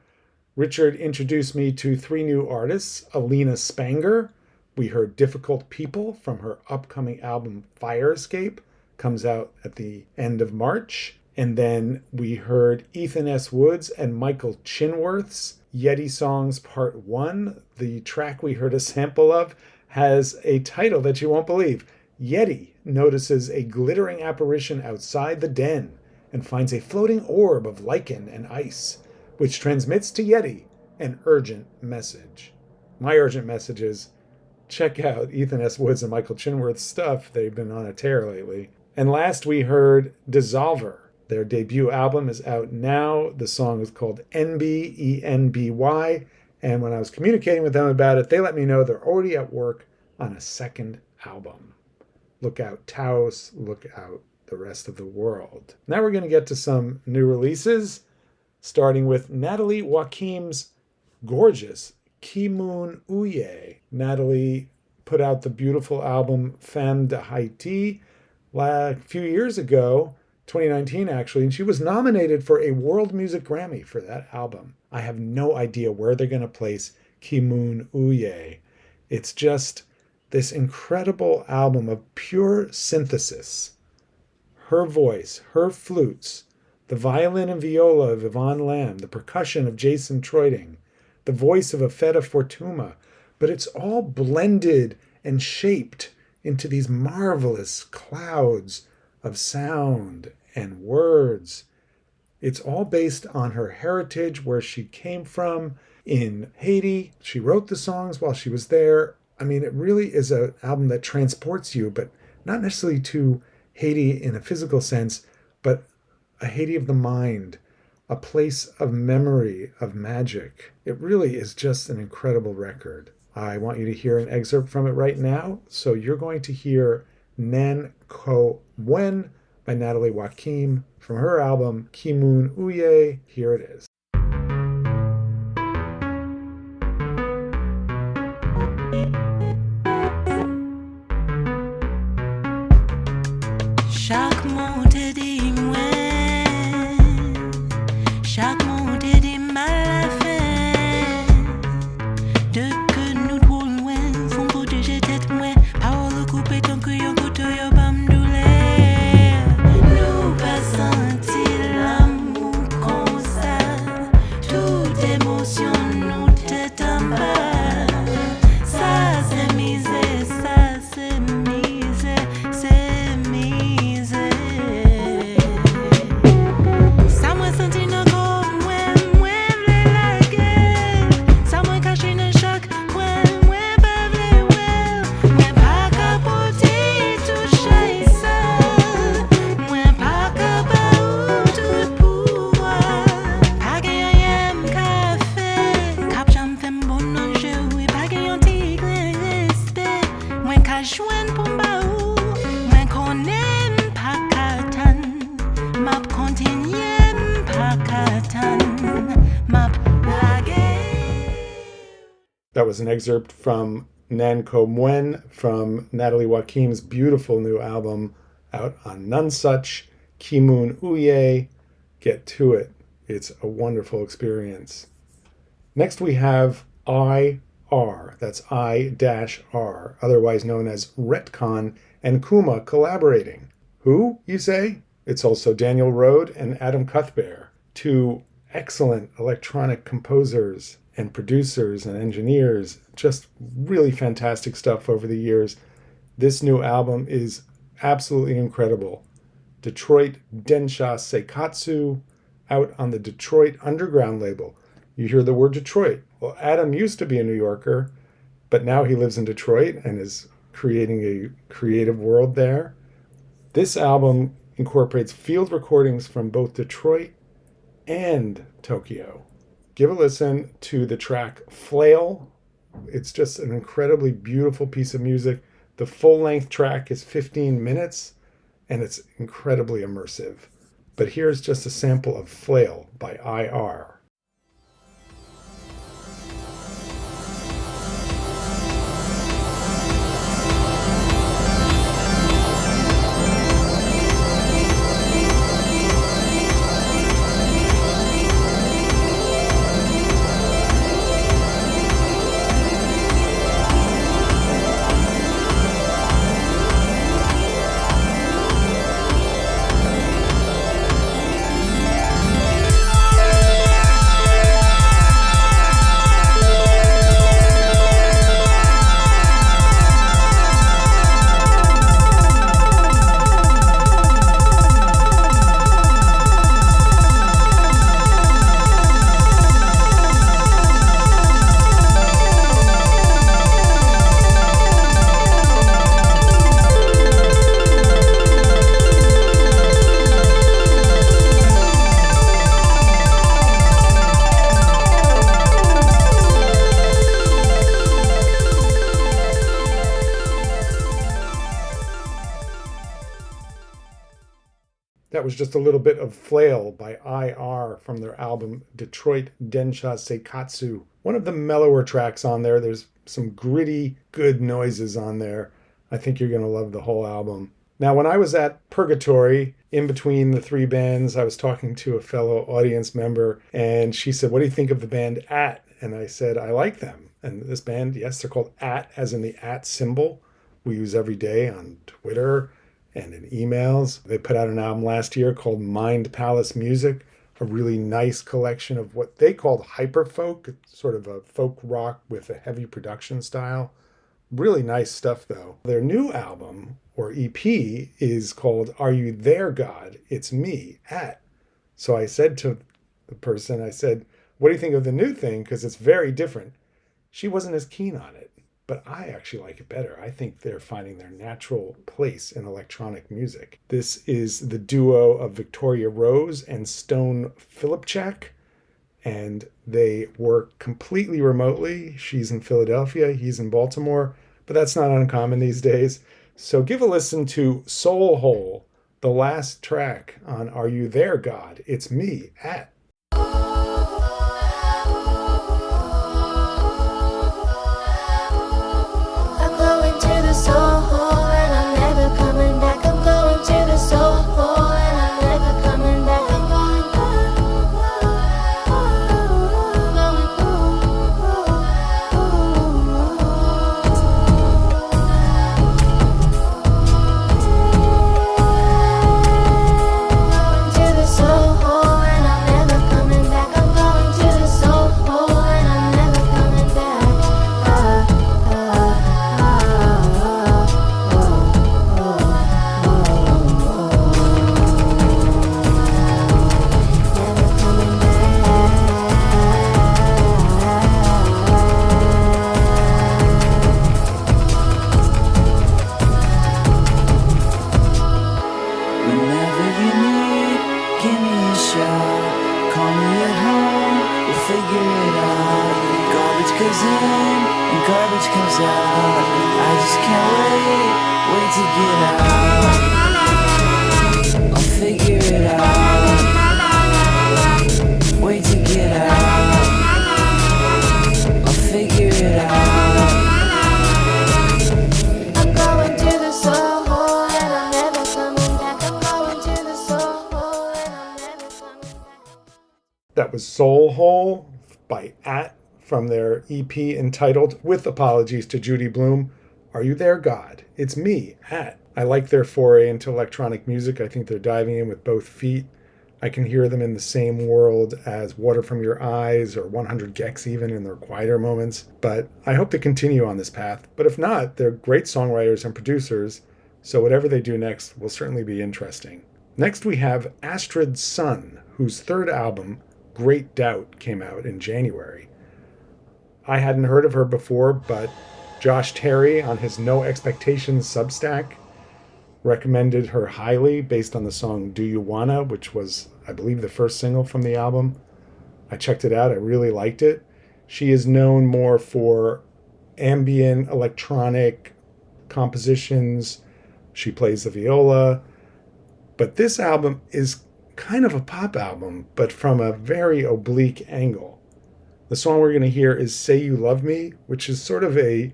Richard introduced me to 3 new artists. Alina Spanger. We heard Difficult People from her upcoming album Fire Escape. Comes out at the end of March. And then we heard Ethan S. Woods and Michael Chinworth's Yeti Songs Part 1. The track we heard a sample of has a title that you won't believe. Yeti notices a glittering apparition outside the den and finds a floating orb of lichen and ice, which transmits to Yeti an urgent message. My urgent message is check out Ethan S. Woods and Michael Chinworth's stuff. They've been on a tear lately. And last we heard Dissolver. Their debut album is out now. The song is called Enby, E-N-B-Y. And when I was communicating with them about it, they let me know they're already at work on a second album. Look out Taos, look out the rest of the world. Now we're going to get to some new releases, starting with Natalie Joachim's gorgeous Kimoon Uye. Natalie put out the beautiful album Femme de Haiti a few years ago, 2019 actually, and she was nominated for a World Music Grammy for that album. I have no idea where they're going to place Kimoon Uye. It's just this incredible album of pure synthesis. Her voice, her flutes, the violin and viola of Yvonne Lamb, the percussion of Jason Troiting, the voice of Afeta Fortuma, but it's all blended and shaped into these marvelous clouds of sound and words. It's all based on her heritage, where she came from in Haiti. She wrote the songs while she was there. I mean, it really is an album that transports you, but not necessarily to Haiti in a physical sense, but a Haiti of the mind, a place of memory, of magic. It really is just an incredible record. I want you to hear an excerpt from it right now. So you're going to hear Nan Ko Mwen by Natalie Joachim from her album Kimoon Uye. Here it is. Chaque mot te dit mouais, chaque mot te dit mal à faire. De que nous trop loin, font protéger tête mouais, parole coupée tant que yon couteau yon pas m'douleur. Nous pas senti l'amour comme ça, toute émotion nous tête en bas. Ça c'est misère, ça c'est misère, c'est misère. Ça m'a senti dans corps, moi v'lais la guerre. Ça m'a caché dans choc, moi pas v'lais well. Moi pas capoter tout chay ça. Moi pas capable tout pouvoir. Pas gagne café, cap j'en fais bon non je pas gagne tigre respect. Moi ka joindre pour baou, moi connais pas katan. Map continuem pas katan. Map lage. That was an excerpt from Nan Ko Mwen from Natalie Joachim's beautiful new album out on Nonesuch, Kimoon Uye. Get to it. It's a wonderful experience. Next we have I-R. That's I-R, otherwise known as Retcon and Kuma collaborating. Who, you say? It's also Daniel Rode and Adam Cuthbert, two excellent electronic composers and producers and engineers. Just really fantastic stuff over the years. This new album is absolutely incredible. Detroit Densha Seikatsu, out on the Detroit Underground label. You hear the word Detroit. Well, Adam used to be a New Yorker, but now he lives in Detroit and is creating a creative world there. This album incorporates field recordings from both Detroit and Tokyo. Give a listen to the track Flail. It's just an incredibly beautiful piece of music. The full-length track is 15 minutes, and it's incredibly immersive. But here's just a sample of Flail by IR. That was just a little bit of Flail by IR from their album Detroit Densha Seikatsu. One of the mellower tracks on there. There's some gritty, good noises on there. I think you're going to love the whole album. Now, when I was at Purgatory, in between the three bands, I was talking to a fellow audience member, and she said, "What do you think of the band At?" And I said, "I like them." And this band, yes, they're called At, as in the at symbol we use every day on Twitter and in emails. They put out an album last year called Mind Palace Music, a really nice collection of what they called hyperfolk, sort of a folk rock with a heavy production style. Really nice stuff, though. Their new album, or EP, is called Are You There, God? It's Me, At. So I said to the person, I said, "What do you think of the new thing? Because it's very different." She wasn't as keen on it, but I actually like it better. I think they're finding their natural place in electronic music. This is the duo of Victoria Rose and Stone Philipchak, and they work completely remotely. She's in Philadelphia, he's in Baltimore, but that's not uncommon these days. So give a listen to Soul Hole, the last track on Are You There, God? It's Me, At. That was Soul Hole by At from their EP entitled, with apologies to Judy Blume, Are You There, God? It's Me, At. I like their foray into electronic music. I think they're diving in with both feet. I can hear them in the same world as Water From Your Eyes or 100 Gex even in their quieter moments. But I hope to continue on this path. But if not, they're great songwriters and producers, so whatever they do next will certainly be interesting. Next we have Astrid Sun, whose third album, Great Doubt, came out in January. I hadn't heard of her before, but Josh Terry on his No Expectations Substack recommended her highly based on the song Do You Wanna, which was, I believe, the first single from the album. I checked it out. I really liked it. She is known more for ambient electronic compositions. She plays the viola. But this album is kind of a pop album, but from a very oblique angle. The song we're going to hear is Say You Love Me, which is sort of a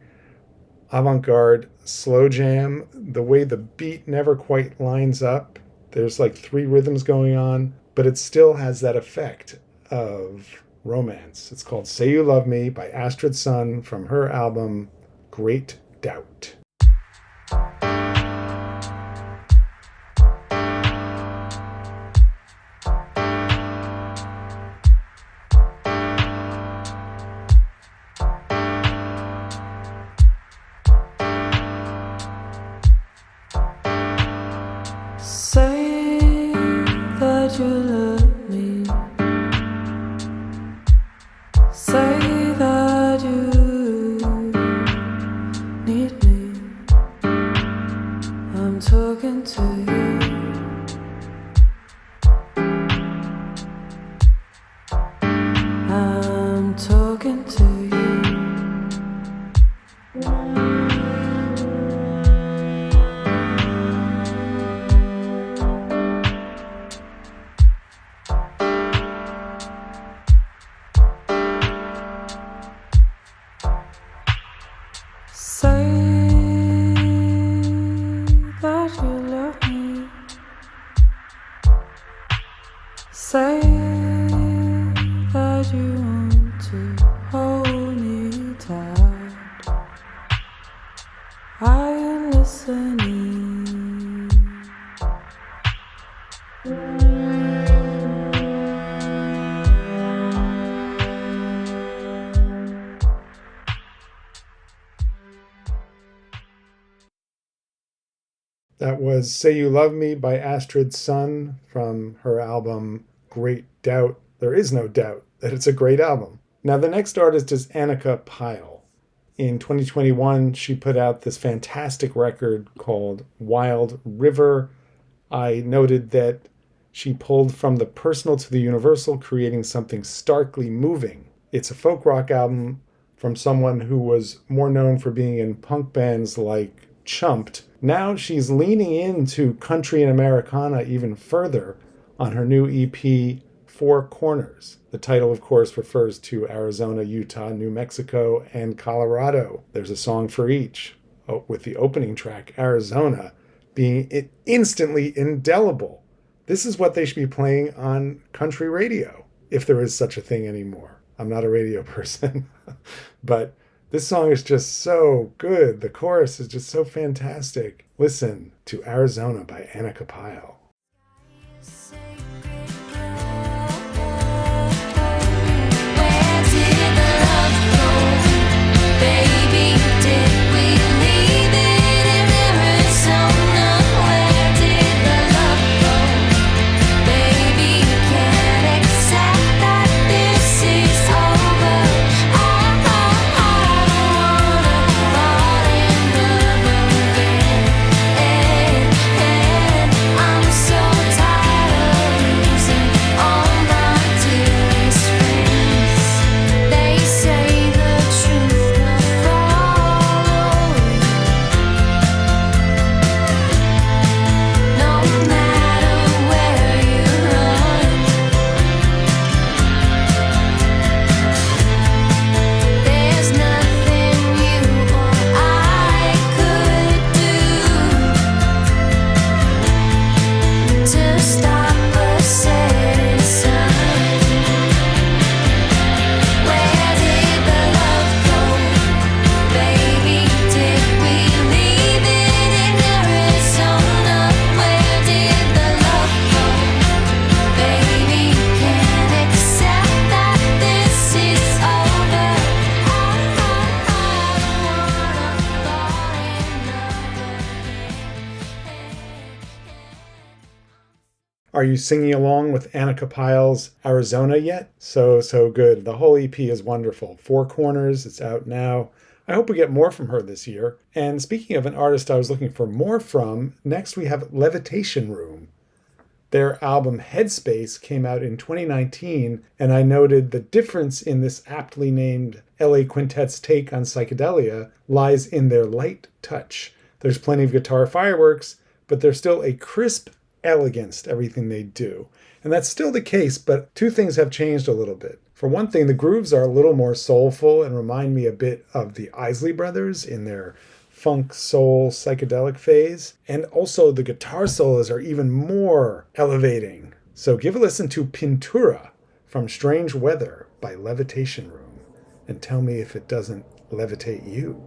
avant-garde slow jam. The way the beat never quite lines up. There's like 3 rhythms going on, but it still has that effect of romance. It's called Say You Love Me by Astrid Sun from her album Great Doubt. Say that you love me. Say that you need me. I'm talking to you. I'm talking to you. Say that you love me. Say that you want to hold me tight. I am listening. That was Say You Love Me by Astrid Sun from her album Great Doubt. There is no doubt that it's a great album. Now the next artist is Annika Pyle. In 2021, she put out this fantastic record called Wild River. I noted that she pulled from the personal to the universal, creating something starkly moving. It's a folk rock album from someone who was more known for being in punk bands like Chumped. Now she's leaning into country and Americana even further on her new EP, Four Corners. The title, of course, refers to Arizona, Utah, New Mexico, and Colorado. There's a song for each, with the opening track, Arizona, being instantly indelible. This is what they should be playing on country radio, if there is such a thing anymore. I'm not a radio person, but this song is just so good. The chorus is just so fantastic. Listen to Arizona by Annika Pyle. I'm so tired Are you singing along with Annika Pyle's Arizona yet? So good. The whole EP is wonderful. Four Corners, it's out now. I hope we get more from her this year. And speaking of an artist I was looking for more from, next we have Levitation Room. Their album Headspace came out in 2019, and I noted the difference in this aptly named LA Quintet's take on psychedelia lies in their light touch. There's plenty of guitar fireworks, but there's still a crisp elegance to everything they do. And that's still the case, but two things have changed a little bit. For one thing, the grooves are a little more soulful and remind me a bit of the Isley Brothers in their funk, soul, psychedelic phase. And also the guitar solos are even more elevating. So give a listen to Pintura from Strange Weather by Levitation Room and tell me if it doesn't levitate you.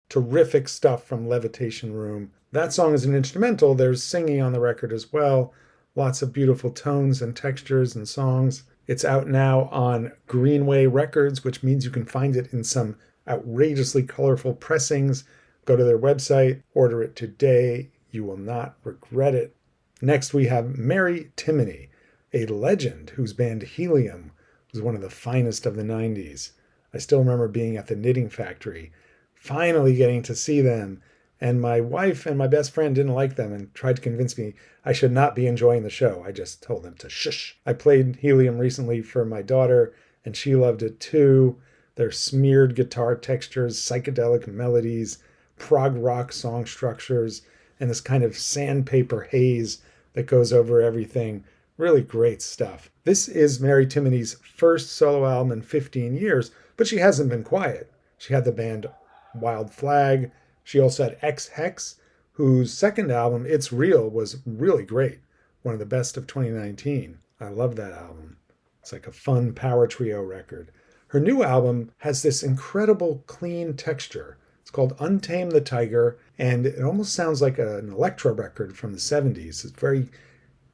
Terrific stuff from Levitation Room. That song is an instrumental. There's singing on the record as well. Lots of beautiful tones and textures and songs. It's out now on Greenway Records, which means you can find it in some outrageously colorful pressings. Go to their website, order it today. You will not regret it. Next, we have Mary Timony, a legend whose band Helium was one of the finest of the 90s. I still remember being at the Knitting Factory, finally getting to see them, and my wife and my best friend didn't like them and tried to convince me I should not be enjoying the show. I just told them to shush. I played Helium recently for my daughter, and she loved it too. Their smeared guitar textures, psychedelic melodies, prog rock song structures, and this kind of sandpaper haze that goes over everything. Really great stuff. This is Mary Timony's first solo album in 15 years, but she hasn't been quiet. She had the band Wild Flag. She also had Ex Hex, whose second album, It's Real, was really great. One of the best of 2019. I love that album. It's like a fun power trio record. Her new album has this incredible clean texture. It's called Untame the Tiger, and it almost sounds like an electro record from the 70s. It's very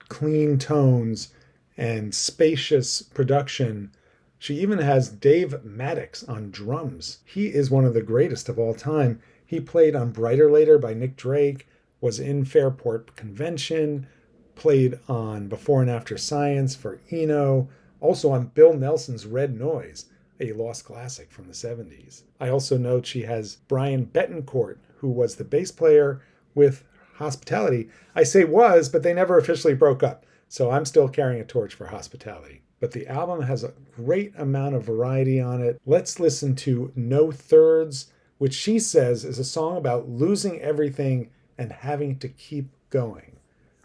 clean tones and spacious production. She even has Dave Maddox on drums. He is one of the greatest of all time. He played on Brighter Later by Nick Drake, was in Fairport Convention, played on Before and After Science for Eno, also on Bill Nelson's Red Noise, a lost classic from the 70s. I also note she has Brian Betancourt, who was the bass player with Hospitality. I say was, but they never officially broke up, so I'm still carrying a torch for Hospitality. But the album has a great amount of variety on it. Let's listen to No Thirds, which she says is a song about losing everything and having to keep going.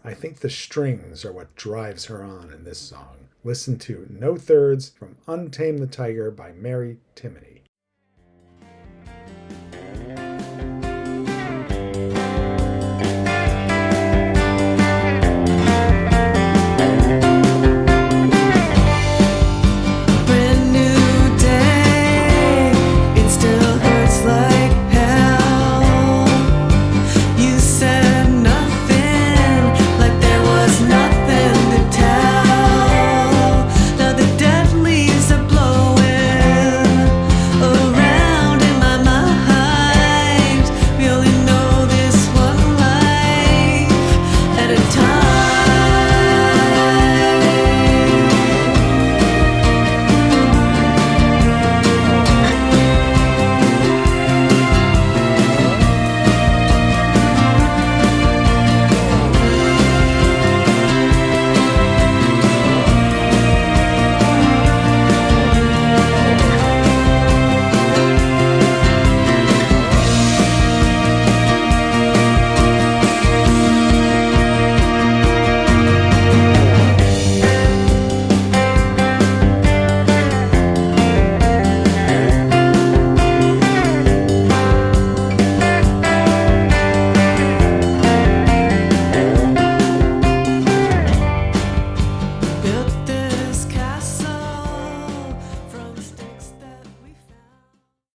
I think the strings are what drives her on in this song. Listen to No Thirds from Untame the Tiger by Mary Timony. Now the dead leaves are blowing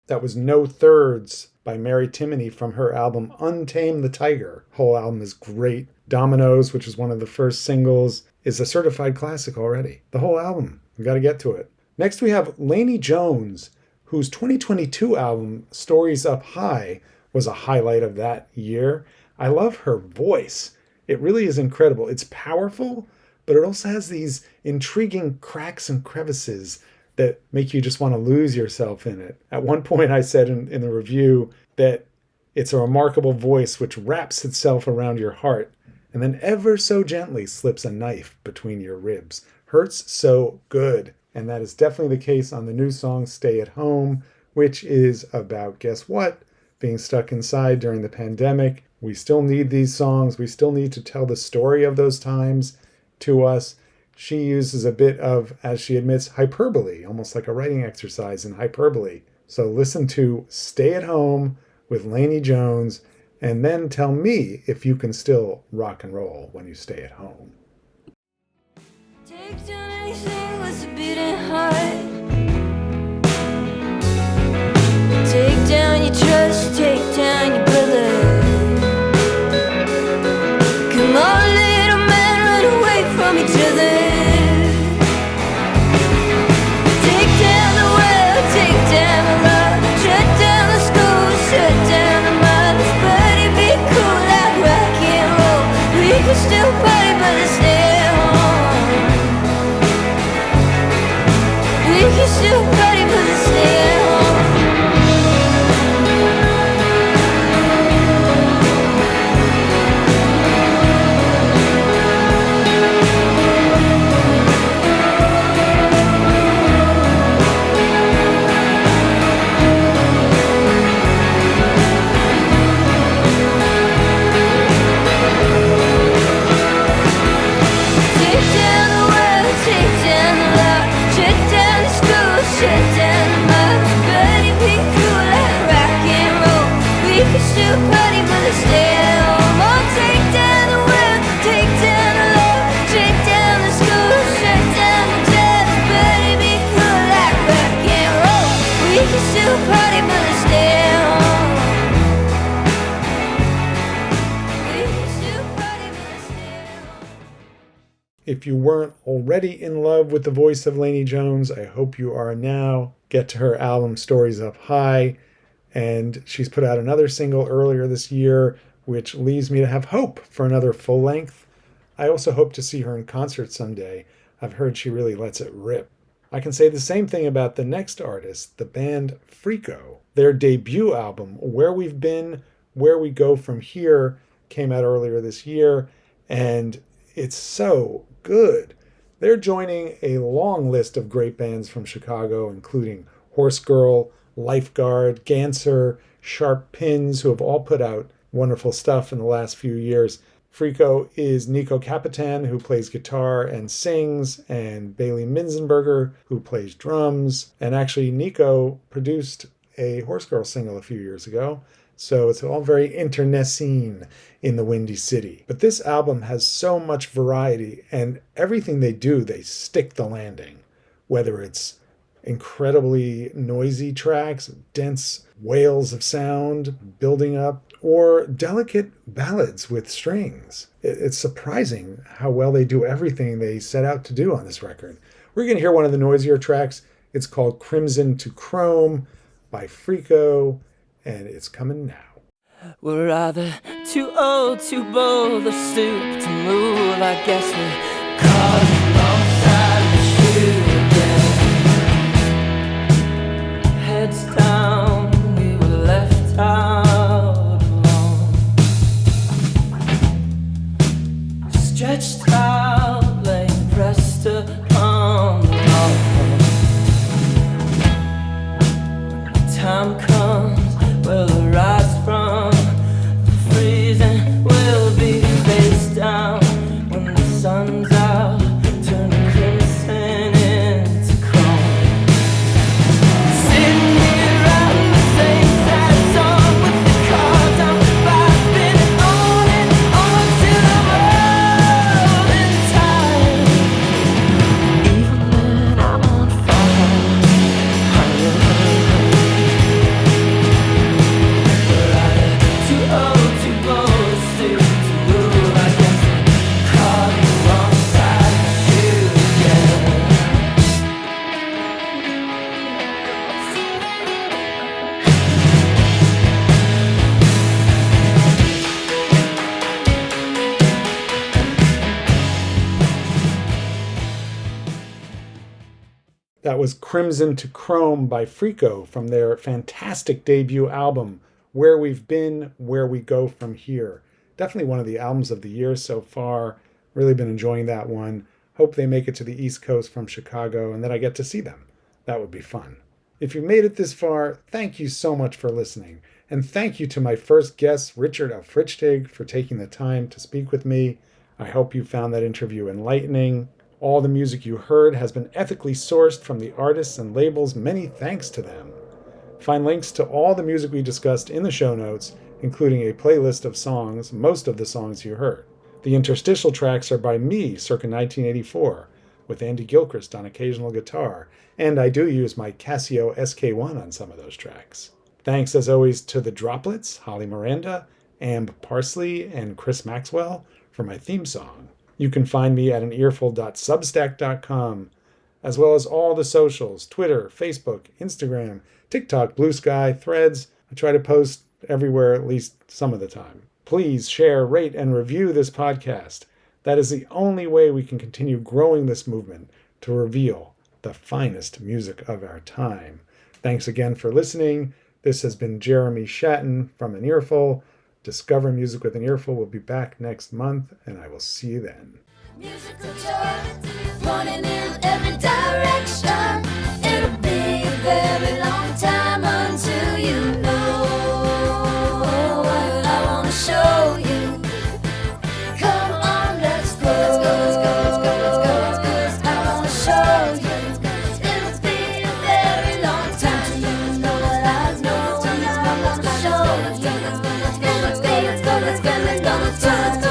That was No Thirds by Mary Timony from her album Untame the Tiger. Whole album is great. Dominoes, which is one of the first singles, is a certified classic already. The whole album, we got to get to it. Next we have Lainey Jones, whose 2022 album Stories Up High was a highlight of that year. I love her voice. It really is incredible. It's powerful, but it also has these intriguing cracks and crevices that make you just want to lose yourself in it. At one point I said in the review that it's a remarkable voice which wraps itself around your heart and then ever so gently slips a knife between your ribs. Hurts so good. And that is definitely the case on the new song Stay at Home, which is about, guess what? Being stuck inside during the pandemic. We still need these songs. We still need to tell the story of those times to us. She uses a bit of, as she admits, hyperbole, almost like a writing exercise in hyperbole. So listen to Stay at Home with Lainey Jones, and then tell me if you can still rock and roll when you stay at home. Take down anything with a beating heart. Take down your trust, take down your brother. Come on, little man, run away from each other. Take down the world, take down the love. Shut down the schools, shut down the minds. But it'd be cool like rock and roll. We could still party, but let's stay at home. We can still party, but let's stay at home. If you weren't already in love with the voice of Lainey Jones, I hope you are now. Get to her album Stories Up High, and she's put out another single earlier this year, which leaves me to have hope for another full length. I also hope to see her in concert someday. I've heard she really lets it rip. I can say the same thing about the next artist, the band Freako. Their debut album, Where We've Been, Where We Go From Here, came out earlier this year, and it's so good. They're joining a long list of great bands from Chicago, including Horse Girl, Lifeguard, Ganser, Sharp Pins, who have all put out wonderful stuff in the last few years. Freako is Nico Capitan, who plays guitar and sings, and Bailey Minzenberger, who plays drums. And actually, Nico produced a Horse Girl single a few years ago, so it's all very internecine in the Windy City. But this album has so much variety, and everything they do, they stick the landing. Whether it's incredibly noisy tracks, dense wails of sound building up, or delicate ballads with strings. It's surprising how well they do everything they set out to do on this record. We're going to hear one of the noisier tracks. It's called Crimson to Chrome by Freako, and it's coming now. We're either too old, too bold, or stoop to move. I guess we're caught alongside the shoe again. Heads down, we were left out alone. Stretched out, laying pressed upon the wall. When the time comes, we'll rise from the freezing. We'll be face down when the sun's out. That was Crimson to Chrome by Frico from their fantastic debut album, Where We've Been, Where We Go From Here. Definitely one of the albums of the year so far. Really been enjoying that one. Hope they make it to the East Coast from Chicago and that I get to see them. That would be fun. If you made it this far, thank you so much for listening. And thank you to my first guest, Richard of Frichtig, for taking the time to speak with me. I hope you found that interview enlightening. All the music you heard has been ethically sourced from the artists and labels. Many thanks to them. Find links to all the music we discussed in the show notes, including a playlist of songs, most of the songs you heard. The interstitial tracks are by me, circa 1984, with Andy Gilchrist on occasional guitar, and I do use my Casio SK1 on some of those tracks. Thanks as always to The Droplets, Holly Miranda, Amb Parsley, and Chris Maxwell for my theme song. You can find me at anearful.substack.com, as well as all the socials, Twitter, Facebook, Instagram, TikTok, Blue Sky, Threads. I try to post everywhere at least some of the time. Please share, rate, and review this podcast. That is the only way we can continue growing this movement to reveal the finest music of our time. Thanks again for listening. This has been Jeremy Shatton from An Earful. Discover Music with An Earful will be back next month, and I will see you then. Musical joy, running in every direction. It'll be a very long time until you know what I wanna show you. Come on, let's go. Let's go, let's go, let's go, let's go, let's go. I wanna show you. It'll be a very long time till you know what I know. Let's go, let's go, let's go, let's go, let's go, let's go, let's go, let's go, let's go, let's go, let's go.